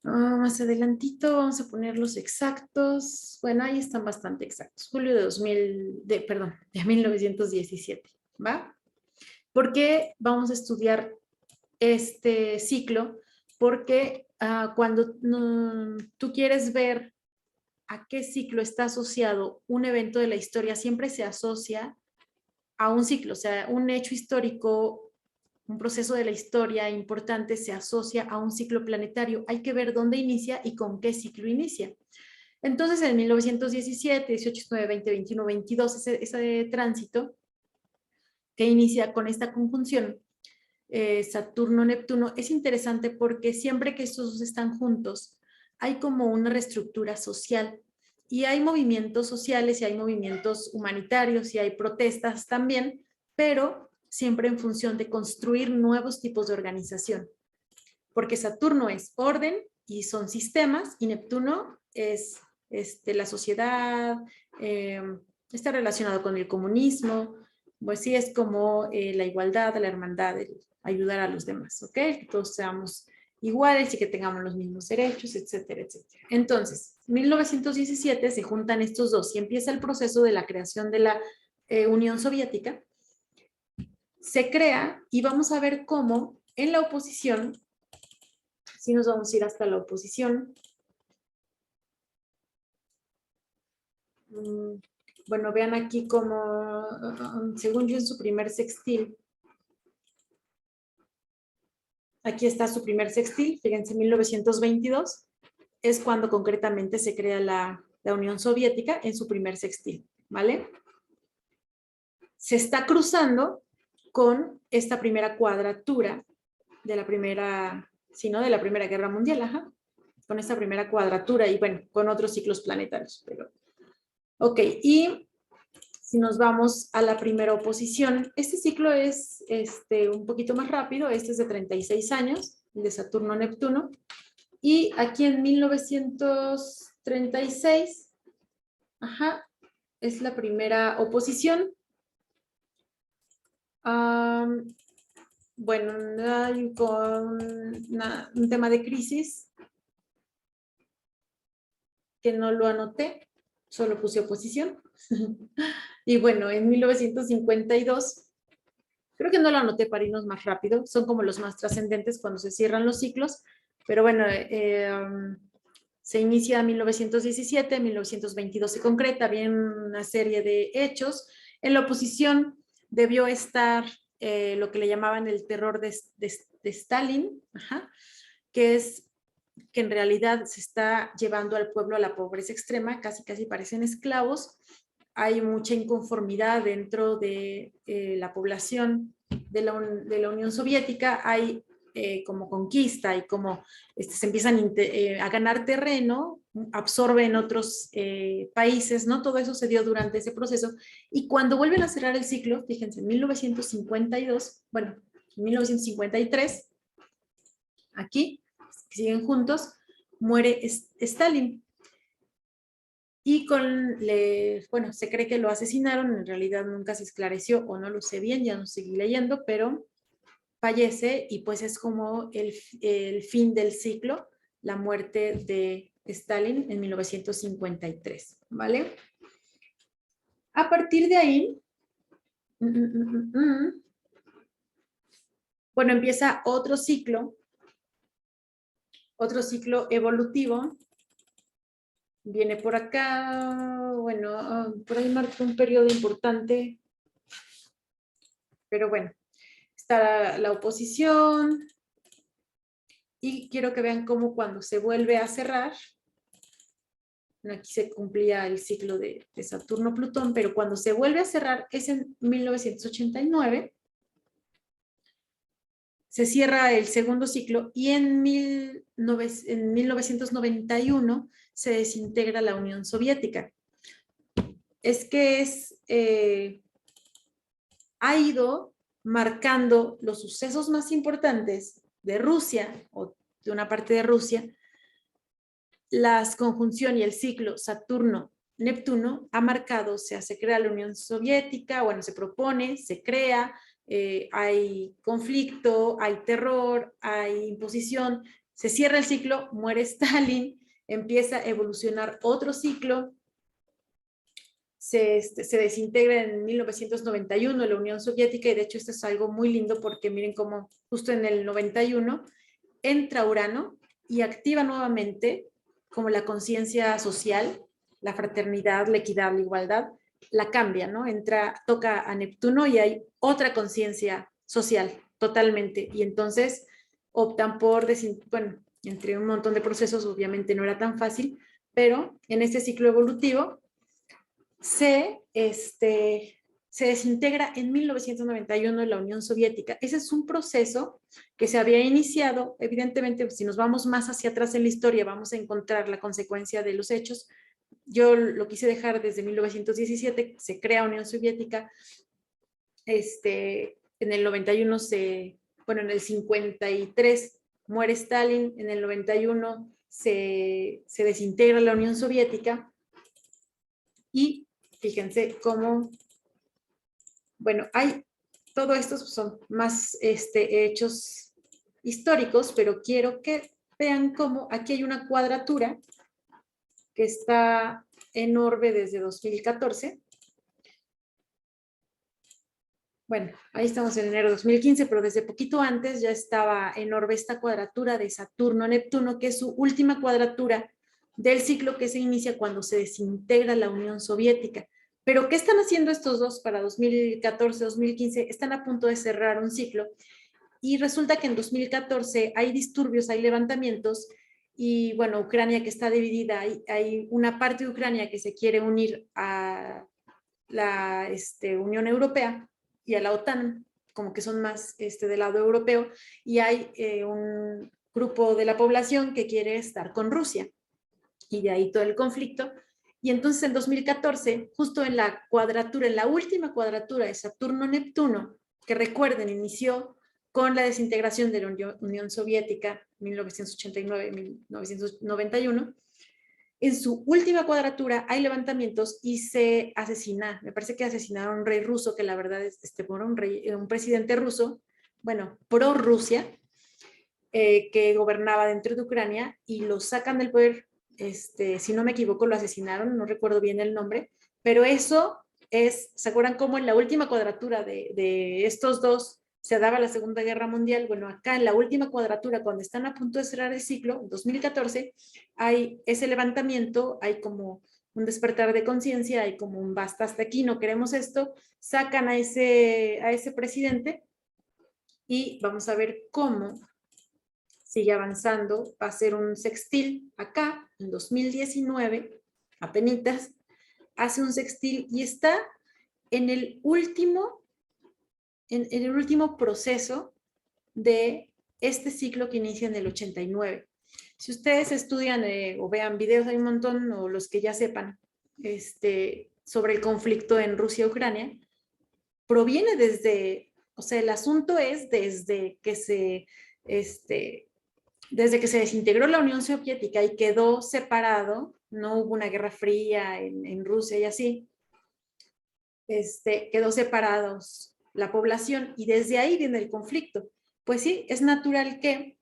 Speaker 1: Más adelantito vamos a poner los exactos. Bueno, ahí están bastante exactos. Julio de 1917, ¿va? ¿Por qué vamos a estudiar este ciclo? Porque cuando tú quieres ver a qué ciclo está asociado un evento de la historia, siempre se asocia a un ciclo, o sea, un hecho histórico, un proceso de la historia importante se asocia a un ciclo planetario. Hay que ver dónde inicia y con qué ciclo inicia. Entonces, en 1917, 18, 19, 20, 21, 22, ese tránsito que inicia con esta conjunción Saturno-Neptuno es interesante porque siempre que estos dos están juntos, hay como una reestructura social y hay movimientos sociales y hay movimientos humanitarios y hay protestas también, pero siempre en función de construir nuevos tipos de organización. Porque Saturno es orden y son sistemas y Neptuno es la sociedad, está relacionado con el comunismo, pues sí es como la igualdad, la hermandad, ayudar a los demás, ¿ok? Que todos seamos iguales y que tengamos los mismos derechos, etcétera, etcétera. Entonces, 1917 se juntan estos dos y empieza el proceso de la creación de la Unión Soviética. Se crea y vamos a ver cómo en la oposición, si nos vamos a ir hasta la oposición, bueno, vean aquí como, según yo en su primer sextil, aquí está su primer sextil, fíjense, 1922, es cuando concretamente se crea la Unión Soviética en su primer sextil, ¿vale? Se está cruzando con esta primera cuadratura de la primera, sino de la Primera Guerra Mundial, ajá, con esta primera cuadratura y bueno, con otros ciclos planetarios, pero ok, y Si nos vamos a la primera oposición, este ciclo es un poquito más rápido, este es de 36 años, el de Saturno-Neptuno, y aquí en 1936, es la primera oposición. Bueno, hay un tema de crisis que no lo anoté, solo puse oposición. Y bueno, en 1952, creo que no lo anoté para irnos más rápido, son como los más trascendentes cuando se cierran los ciclos, pero bueno, se inicia en 1917, 1922 se concreta, bien una serie de hechos. En la oposición debió estar lo que le llamaban el terror de Stalin, que es que en realidad se está llevando al pueblo a la pobreza extrema, casi parecen esclavos. Hay mucha inconformidad dentro de la población de la Unión Soviética, hay como conquista y como se empiezan a ganar terreno, absorben otros países, ¿no? Todo eso se dio durante ese proceso. Y cuando vuelven a cerrar el ciclo, fíjense, en 1952, bueno, en 1953, aquí, siguen juntos, muere Stalin. Y bueno, se cree que lo asesinaron, en realidad nunca se esclareció o no lo sé bien, ya no seguí leyendo, pero fallece y pues es como el fin del ciclo, la muerte de Stalin en 1953, ¿vale? A partir de ahí, bueno, empieza otro ciclo evolutivo. Viene por acá, bueno, por ahí marca un periodo importante, pero bueno, está la oposición, y quiero que vean cómo cuando se vuelve a cerrar, aquí se cumplía el ciclo de Saturno-Plutón, pero cuando se vuelve a cerrar es en 1989, se cierra el segundo ciclo y en 1991 se desintegra la Unión Soviética. Es que ha ido marcando los sucesos más importantes de Rusia, o de una parte de Rusia. La conjunción y el ciclo Saturno-Neptuno ha marcado, o sea, se crea la Unión Soviética, bueno, se propone, se crea, hay conflicto, hay terror, hay imposición, se cierra el ciclo, muere Stalin, empieza a evolucionar otro ciclo, se desintegra en 1991 la Unión Soviética, y de hecho esto es algo muy lindo porque miren cómo justo en el 91 entra Urano y activa nuevamente como la conciencia social, la fraternidad, la equidad, la igualdad, la cambia, ¿no? Toca a Neptuno y hay otra conciencia social totalmente, y entonces optan por, bueno, entre un montón de procesos, obviamente no era tan fácil, pero en este ciclo evolutivo se desintegra en 1991 la Unión Soviética. Ese es un proceso que se había iniciado, evidentemente, si nos vamos más hacia atrás en la historia, vamos a encontrar la consecuencia de los hechos. Yo lo quise dejar desde 1917, se crea Unión Soviética, en el 91 bueno, en el 53 muere Stalin, en el 91 se desintegra la Unión Soviética, y fíjense cómo, bueno, todo esto son más hechos históricos, pero quiero que vean cómo aquí hay una cuadratura que está en orbe desde 2014. Bueno, ahí estamos en enero de 2015, pero desde poquito antes ya estaba en orbe esta cuadratura de Saturno-Neptuno, que es su última cuadratura del ciclo que se inicia cuando se desintegra la Unión Soviética. Pero ¿qué están haciendo estos dos para 2014-2015? Están a punto de cerrar un ciclo, y resulta que en 2014 hay disturbios, hay levantamientos, y bueno, Ucrania, que está dividida, hay una parte de Ucrania que se quiere unir a la Unión Europea y a la OTAN, como que son más del lado europeo, y hay un grupo de la población que quiere estar con Rusia, y de ahí todo el conflicto. Y entonces en 2014, justo en la cuadratura, en la última cuadratura de Saturno-Neptuno, que recuerden, inició con la desintegración de la Unión Soviética, 1989-1991, en su última cuadratura hay levantamientos y se asesina, me parece que asesinaron a un rey ruso, que la verdad es un presidente ruso, bueno, pro Rusia, que gobernaba dentro de Ucrania, y lo sacan del poder, si no me equivoco, lo asesinaron, no recuerdo bien el nombre, pero eso es, ¿se acuerdan cómo en la última cuadratura de estos dos se daba la Segunda Guerra Mundial? Bueno, acá en la última cuadratura, cuando están a punto de cerrar el ciclo, en 2014, hay ese levantamiento, hay como un despertar de conciencia, hay como un basta hasta aquí, no queremos esto, sacan a ese presidente y vamos a ver cómo sigue avanzando. Va a ser un sextil acá, en 2019, apenitas, hace un sextil y está en el último, en el último proceso de este ciclo que inicia en el 89. Si ustedes estudian o vean videos, hay un montón, o los que ya sepan, sobre el conflicto en Rusia-Ucrania, proviene desde, o sea, el asunto es desde que se desintegró la Unión Soviética y quedó separado, no hubo una guerra fría en Rusia y así, quedó separados la población y desde ahí viene el conflicto. Pues sí, es natural que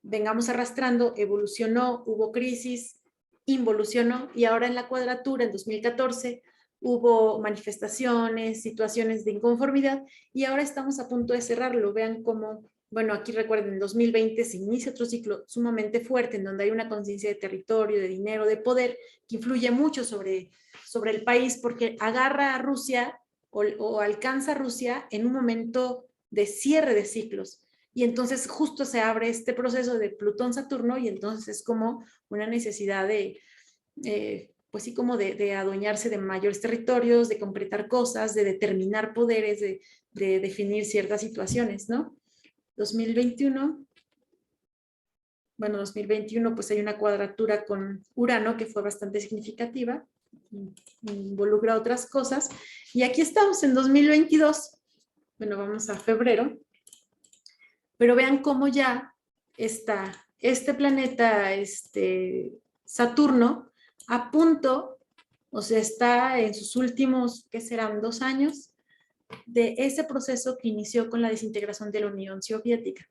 Speaker 1: vengamos arrastrando, evolucionó, hubo crisis, involucionó y ahora en la cuadratura, en 2014, hubo manifestaciones, situaciones de inconformidad y ahora estamos a punto de cerrarlo. Vean cómo, bueno, aquí recuerden, en 2020 se inicia otro ciclo sumamente fuerte en donde hay una conciencia de territorio, de dinero, de poder, que influye mucho sobre el país porque agarra a Rusia o alcanza a Rusia en un momento de cierre de ciclos. Y entonces justo se abre este proceso de Plutón-Saturno y entonces es como una necesidad pues sí, como de adueñarse de mayores territorios, de concretar cosas, de determinar poderes, de definir ciertas situaciones, ¿no? 2021, bueno, 2021 pues hay una cuadratura con Urano que fue bastante significativa, involucra otras cosas, y aquí estamos en 2022, bueno, vamos a febrero, pero vean cómo ya está este planeta, Saturno, a punto, o sea, está en sus últimos, ¿qué serán? 2 años, de ese proceso que inició con la desintegración de la Unión Soviética,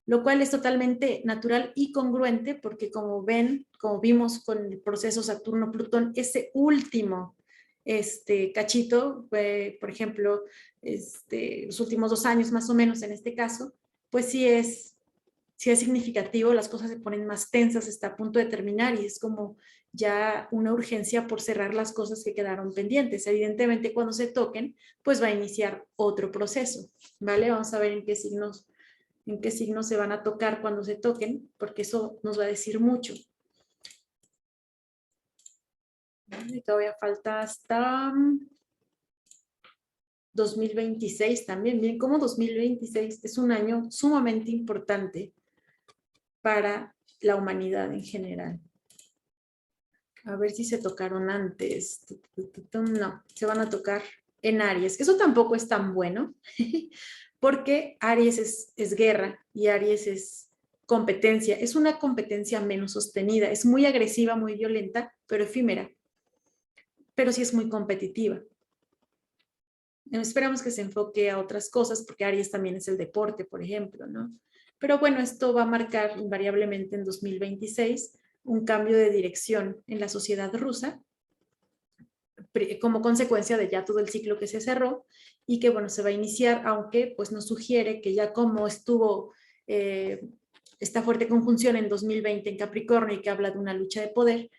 Speaker 1: lo cual es totalmente natural y congruente porque como ven, como vimos con el proceso Saturno-Plutón, ese último cachito, por ejemplo, los últimos 2 años más o menos en este caso, pues sí es significativo, las cosas se ponen más tensas, está a punto de terminar y es como ya una urgencia por cerrar las cosas que quedaron pendientes. Evidentemente cuando se toquen, pues va a iniciar otro proceso, ¿vale? Vamos a ver en qué signos se van a tocar cuando se toquen, porque eso nos va a decir mucho. Y todavía falta hasta 2026 también. Miren cómo 2026 es un año sumamente importante para la humanidad en general. A ver si se tocaron antes. No, se van a tocar en Aries. Eso tampoco es tan bueno, porque Aries es guerra y Aries es competencia. Es una competencia menos sostenida. Es muy agresiva, muy violenta, pero efímera. Pero sí es muy competitiva. Esperamos que se enfoque a otras cosas, porque Aries también es el deporte, por ejemplo, ¿no? Pero bueno, esto va a marcar invariablemente en 2026 un cambio de dirección en la sociedad rusa, como consecuencia de ya todo el ciclo que se cerró y que, bueno, se va a iniciar, aunque pues nos sugiere que ya como estuvo esta fuerte conjunción en 2020 en Capricornio y que habla de una lucha de poder,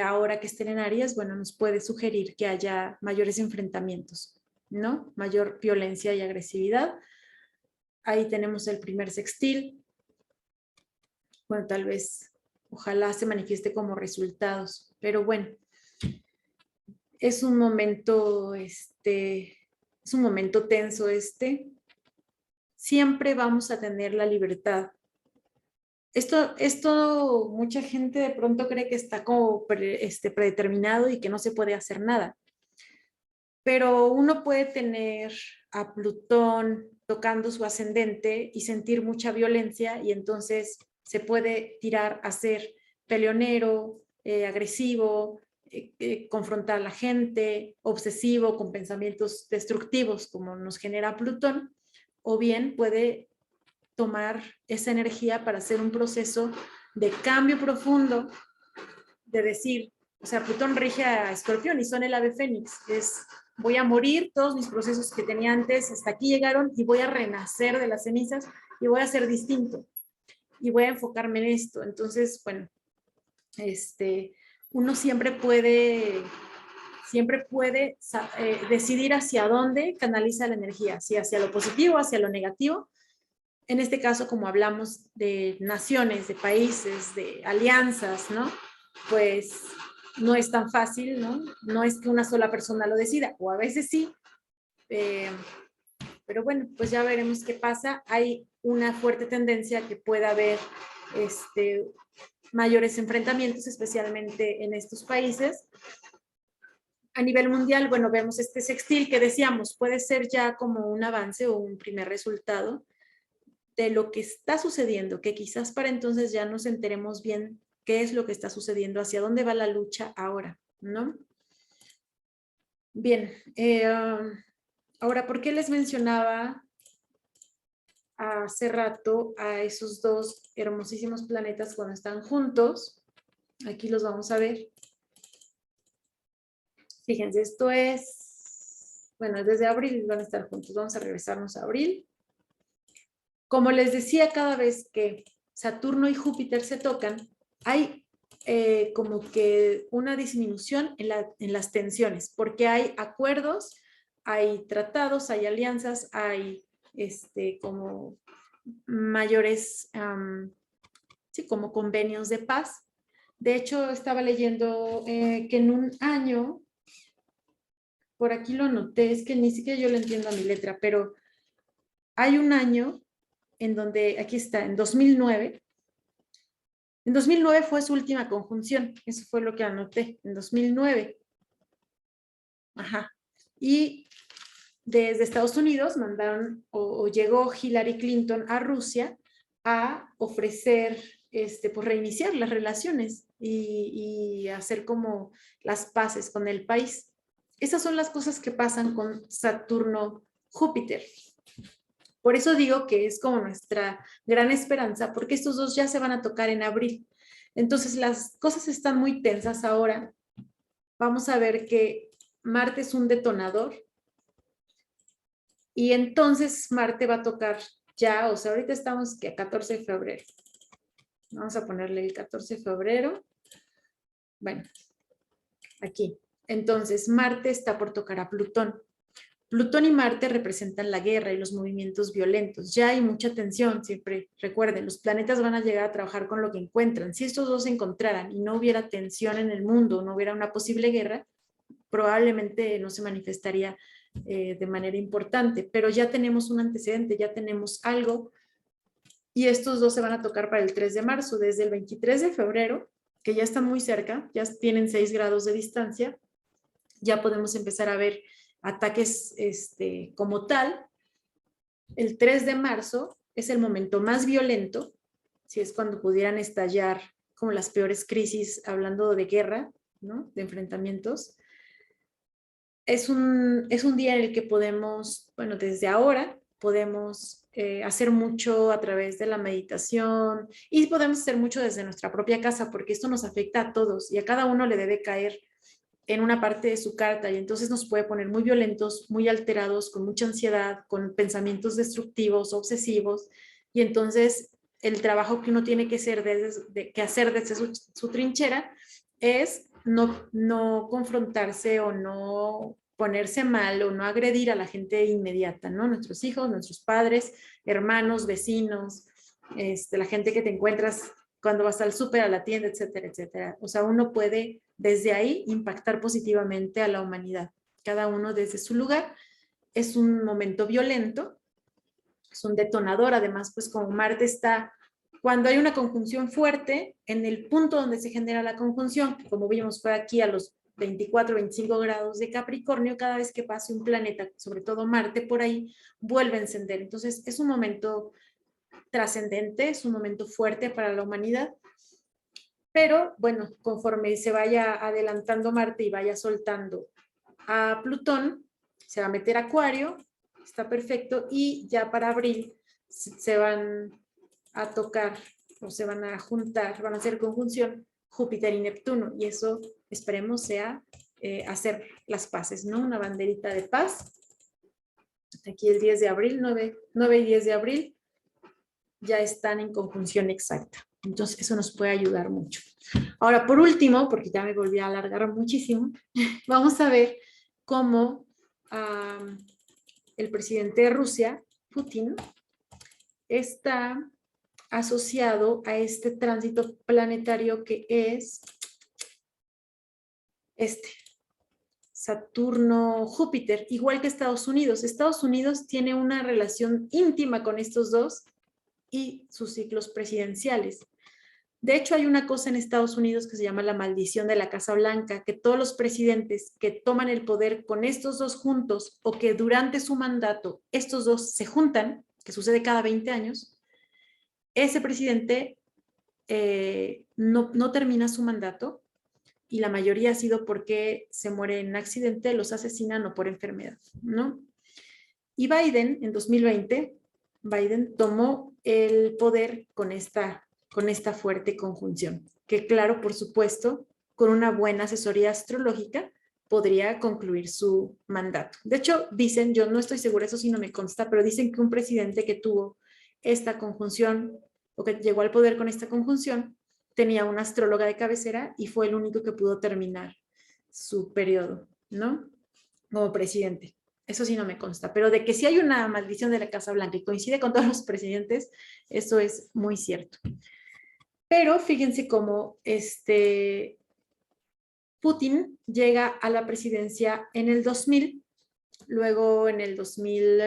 Speaker 1: ahora que estén en Aries, bueno, nos puede sugerir que haya mayores enfrentamientos, ¿no? Mayor violencia y agresividad. Ahí tenemos el primer sextil. Bueno, tal vez, ojalá se manifieste como resultados, pero bueno, es un momento, es un momento tenso Siempre vamos a tener la libertad Esto mucha gente de pronto cree que está como predeterminado y que no se puede hacer nada. Pero uno puede tener a Plutón tocando su ascendente y sentir mucha violencia y entonces se puede tirar a ser peleonero, agresivo, confrontar a la gente, obsesivo, con pensamientos destructivos como nos genera Plutón, o bien puede tomar esa energía para hacer un proceso de cambio profundo, de decir, o sea, Plutón rige a Escorpión y son el ave fénix, es voy a morir, todos mis procesos que tenía antes hasta aquí llegaron y voy a renacer de las cenizas y voy a ser distinto y voy a enfocarme en esto. Entonces, bueno, uno siempre puede decidir hacia dónde canaliza la energía, si hacia lo positivo, hacia lo negativo. En este caso, como hablamos de naciones, de países, de alianzas, ¿no? Pues no es tan fácil, ¿no? No es que una sola persona lo decida, o a veces sí, pero bueno, pues ya veremos qué pasa. Hay una fuerte tendencia que pueda haber mayores enfrentamientos, especialmente en estos países. A nivel mundial, bueno, vemos este sextil que decíamos, puede ser ya como un avance o un primer resultado de lo que está sucediendo, que quizás para entonces ya nos enteremos bien qué es lo que está sucediendo, hacia dónde va la lucha ahora, ¿no? Bien, ahora, ¿por qué les mencionaba hace rato a esos dos hermosísimos planetas cuando están juntos? Aquí los vamos a ver. Fíjense, esto es, bueno, desde abril van a estar juntos. Vamos a regresarnos a abril. Como les decía, cada vez que Saturno y Júpiter se tocan, hay como que una disminución en las tensiones, porque hay acuerdos, hay tratados, hay alianzas, hay como mayores, sí, como convenios de paz. De hecho, estaba leyendo que en un año, por aquí lo noté, es que ni siquiera yo lo entiendo a mi letra, pero hay un año en donde, aquí está, en 2009. En 2009 fue su última conjunción, eso fue lo que anoté, en 2009. Ajá. Y desde Estados Unidos mandaron o llegó Hillary Clinton a Rusia a ofrecer, pues reiniciar las relaciones y hacer como las paces con el país. Esas son las cosas que pasan con Saturno-Júpiter. Por eso digo que es como nuestra gran esperanza, porque estos dos ya se van a tocar en abril. Entonces las cosas están muy tensas ahora. Vamos a ver que Marte es un detonador y entonces Marte va a tocar ya, o sea, ahorita estamos que a 14 de febrero. Vamos a ponerle el 14 de febrero. Bueno, aquí. Entonces Marte está por tocar a Plutón. Plutón y Marte representan la guerra y los movimientos violentos. Ya hay mucha tensión, siempre recuerden, los planetas van a llegar a trabajar con lo que encuentran. Si estos dos se encontraran y no hubiera tensión en el mundo, no hubiera una posible guerra, probablemente no se manifestaría de manera importante, pero ya tenemos un antecedente, ya tenemos algo, y estos dos se van a tocar para el 3 de marzo, desde el 23 de febrero, que ya están muy cerca, ya tienen 6 grados de distancia, ya podemos empezar a ver ataques como tal. El 3 de marzo es el momento más violento, si es cuando pudieran estallar como las peores crisis, hablando de guerra, ¿no? De enfrentamientos. Es un día en el que podemos, bueno, desde ahora podemos hacer mucho a través de la meditación y podemos hacer mucho desde nuestra propia casa porque esto nos afecta a todos y a cada uno le debe caer en una parte de su carta y entonces nos puede poner muy violentos, muy alterados, con mucha ansiedad, con pensamientos destructivos, obsesivos, y entonces el trabajo que uno tiene que hacer desde su trinchera es no confrontarse o no ponerse mal o no agredir a la gente inmediata, ¿no? Nuestros hijos, nuestros padres, hermanos, vecinos, la gente que te encuentras cuando vas al súper, a la tienda, etcétera, etcétera. O sea, uno puede desde ahí impactar positivamente a la humanidad, cada uno desde su lugar. Es un momento violento, es un detonador, además, pues como Marte está Cuando hay una conjunción fuerte, en el punto donde se genera la conjunción, que como vimos fue aquí a los 24, 25 grados de Capricornio, cada vez que pase un planeta, sobre todo Marte por ahí, vuelve a encender. Entonces es un momento trascendente, es un momento fuerte para la humanidad. Pero bueno, conforme se vaya adelantando Marte y vaya soltando a Plutón, se va a meter Acuario, está perfecto, y ya para abril se van a tocar o se van a juntar, van a hacer conjunción Júpiter y Neptuno, y eso esperemos sea hacer las paces, ¿no? Una banderita de paz. Aquí el 10 de abril, 9 y 10 de abril, ya están en conjunción exacta. Entonces, eso nos puede ayudar mucho. Ahora, por último, porque ya me volví a alargar muchísimo, vamos a ver cómo el presidente de Rusia, Putin, está asociado a este tránsito planetario que es Saturno-Júpiter, igual que Estados Unidos. Estados Unidos tiene una relación íntima con estos dos y sus ciclos presidenciales. De hecho, hay una cosa en Estados Unidos que se llama la maldición de la Casa Blanca, que todos los presidentes que toman el poder con estos dos juntos o que durante su mandato estos dos se juntan, que sucede cada 20 años, ese presidente no termina su mandato, y la mayoría ha sido porque se muere en accidente, los asesinan o por enfermedad, ¿no? Y Biden, en 2020, Biden tomó el poder con esta fuerte conjunción, que claro, por supuesto, con una buena asesoría astrológica, podría concluir su mandato. De hecho, dicen, yo no estoy segura, eso sí no me consta, pero dicen que un presidente que tuvo esta conjunción, o que llegó al poder con esta conjunción, tenía una astróloga de cabecera y fue el único que pudo terminar su periodo, ¿no? Como presidente. Eso sí no me consta, pero de que sí hay una maldición de la Casa Blanca y coincide con todos los presidentes, eso es muy cierto. Pero fíjense cómo Putin llega a la presidencia en el 2000, luego en el 2000,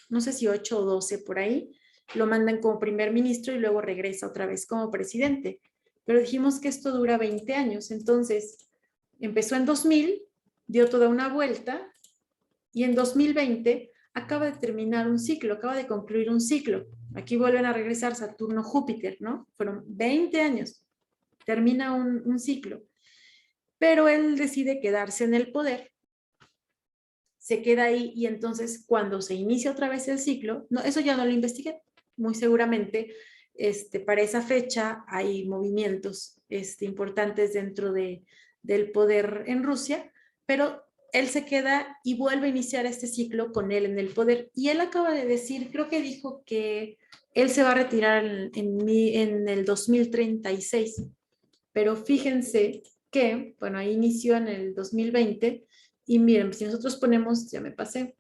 Speaker 1: no sé si 8 o 12 por ahí, lo mandan como primer ministro y luego regresa otra vez como presidente. Pero dijimos que esto dura 20 años, entonces empezó en 2000, dio toda una vuelta y en 2020 acaba de terminar un ciclo, acaba de concluir un ciclo. Aquí vuelven a regresar Saturno-Júpiter, ¿no? Fueron 20 años, termina un ciclo. Pero él decide quedarse en el poder, se queda ahí y entonces cuando se inicia otra vez el ciclo, no, eso ya no lo investigué, muy seguramente para esa fecha hay movimientos importantes dentro del poder en Rusia, pero él se queda y vuelve a iniciar este ciclo con él en el poder. Y él acaba de decir, creo que dijo que él se va a retirar en el 2036, pero fíjense que, bueno, ahí inició en el 2020 y miren, si nosotros ponemos, ya me pasé,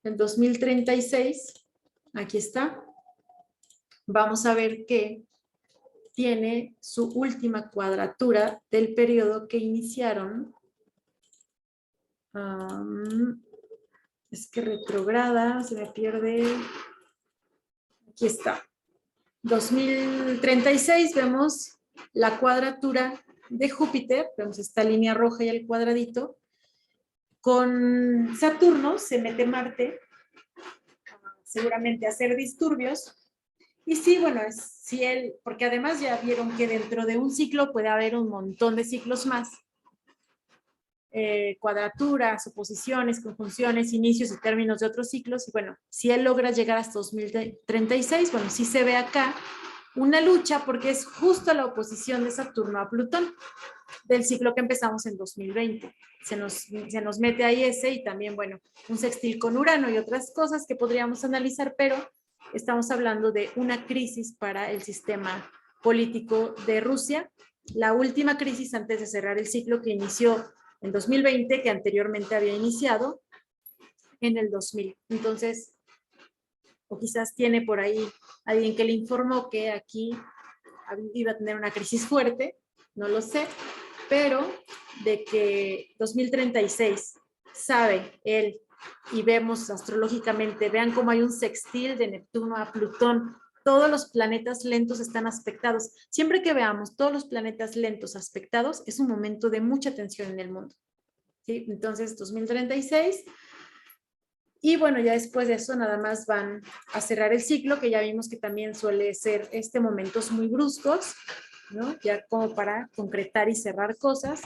Speaker 1: el 2036, aquí está, vamos a ver que tiene su última cuadratura del periodo que iniciaron. Es que retrograda, se me pierde. Aquí está. 2036 vemos la cuadratura de Júpiter, vemos esta línea roja y el cuadradito. Con Saturno se mete Marte, seguramente a hacer disturbios. Y sí, bueno, si él, porque además ya vieron que dentro de un ciclo puede haber un montón de ciclos más. Cuadraturas, oposiciones, conjunciones, inicios y términos de otros ciclos. Y bueno, si él logra llegar hasta 2036, bueno, sí se ve acá una lucha porque es justo la oposición de Saturno a Plutón del ciclo que empezamos en 2020. Se nos mete ahí ese y también, bueno, un sextil con Urano y otras cosas que podríamos analizar, pero estamos hablando de una crisis para el sistema político de Rusia, la última crisis antes de cerrar el ciclo que inició en 2020, que anteriormente había iniciado en el 2000. Entonces, o quizás tiene por ahí alguien que le informó que aquí iba a tener una crisis fuerte, no lo sé, pero de que 2036 sabe él y vemos astrológicamente, vean cómo hay un sextil de Neptuno a Plutón todos los planetas lentos están aspectados. Siempre que veamos todos los planetas lentos aspectados, es un momento de mucha tensión en el mundo. ¿Sí? Entonces, 2036. Y bueno, ya después de eso nada más van a cerrar el ciclo, que ya vimos que también suele ser momentos muy bruscos, ¿no? Ya como para concretar y cerrar cosas,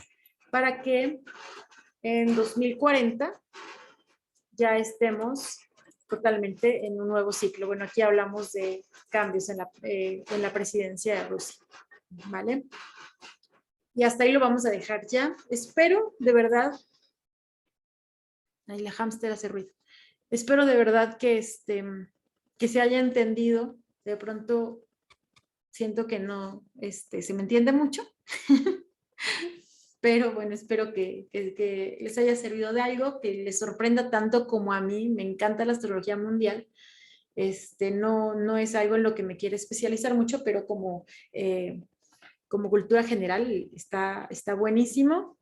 Speaker 1: para que en 2040 ya estemos totalmente en un nuevo ciclo. Bueno, aquí hablamos de cambios en la presidencia de Rusia, ¿vale? Y hasta ahí lo vamos a dejar ya. Espero, de verdad, ahí la hámster hace ruido. Espero de verdad que se haya entendido. De pronto siento que no se me entiende mucho. Pero bueno, espero que les haya servido de algo, que les sorprenda tanto como a mí. Me encanta la astrología mundial. No es algo en lo que me quiero especializar mucho, pero como cultura general está buenísimo.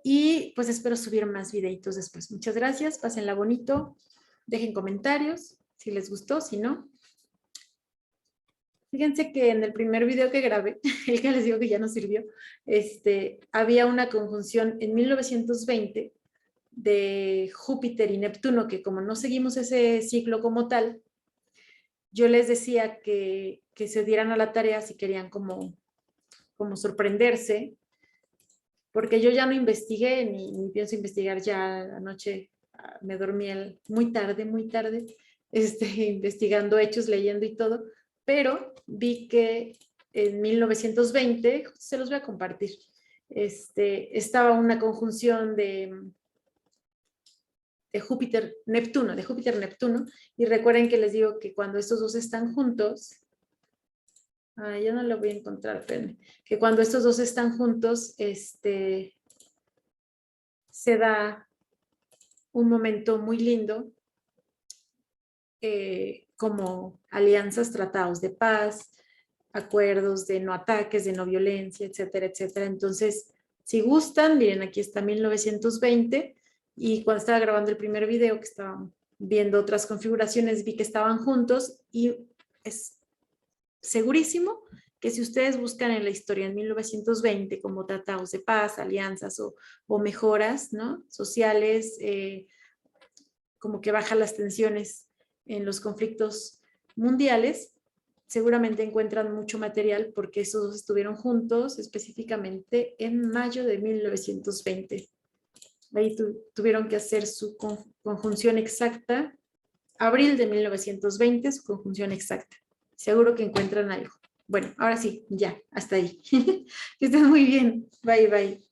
Speaker 1: Y pues espero subir más videitos después. Muchas gracias, pásenla bonito, dejen comentarios si les gustó, si no. Fíjense que en el primer video que grabé, el que les digo que ya no sirvió, había una conjunción en 1920 de Júpiter y Neptuno, que como no seguimos ese ciclo como tal, yo les decía que se dieran a la tarea si querían como sorprenderse, porque yo ya no investigué, ni pienso investigar ya anoche, me dormí muy tarde, investigando hechos, leyendo y todo, pero vi que en 1920, se los voy a compartir, estaba una conjunción de Júpiter-Neptuno, y recuerden que les digo que cuando estos dos están juntos, ya no lo voy a encontrar, espérenme, que cuando estos dos están juntos, se da un momento muy lindo, como alianzas, tratados de paz, acuerdos de no ataques, de no violencia, etcétera, etcétera. Entonces, si gustan, miren, aquí está 1920, y cuando estaba grabando el primer video, que estaba viendo otras configuraciones, vi que estaban juntos, y es segurísimo que si ustedes buscan en la historia en 1920 como tratados de paz, alianzas o mejoras, ¿no?, sociales, como que baja las tensiones en los conflictos mundiales, seguramente encuentran mucho material porque esos dos estuvieron juntos específicamente en mayo de 1920. Ahí tuvieron que hacer su conjunción exacta, abril de 1920, su conjunción exacta. Seguro que encuentran algo. Bueno, ahora sí, ya, hasta ahí. Que estén muy bien. Bye, bye.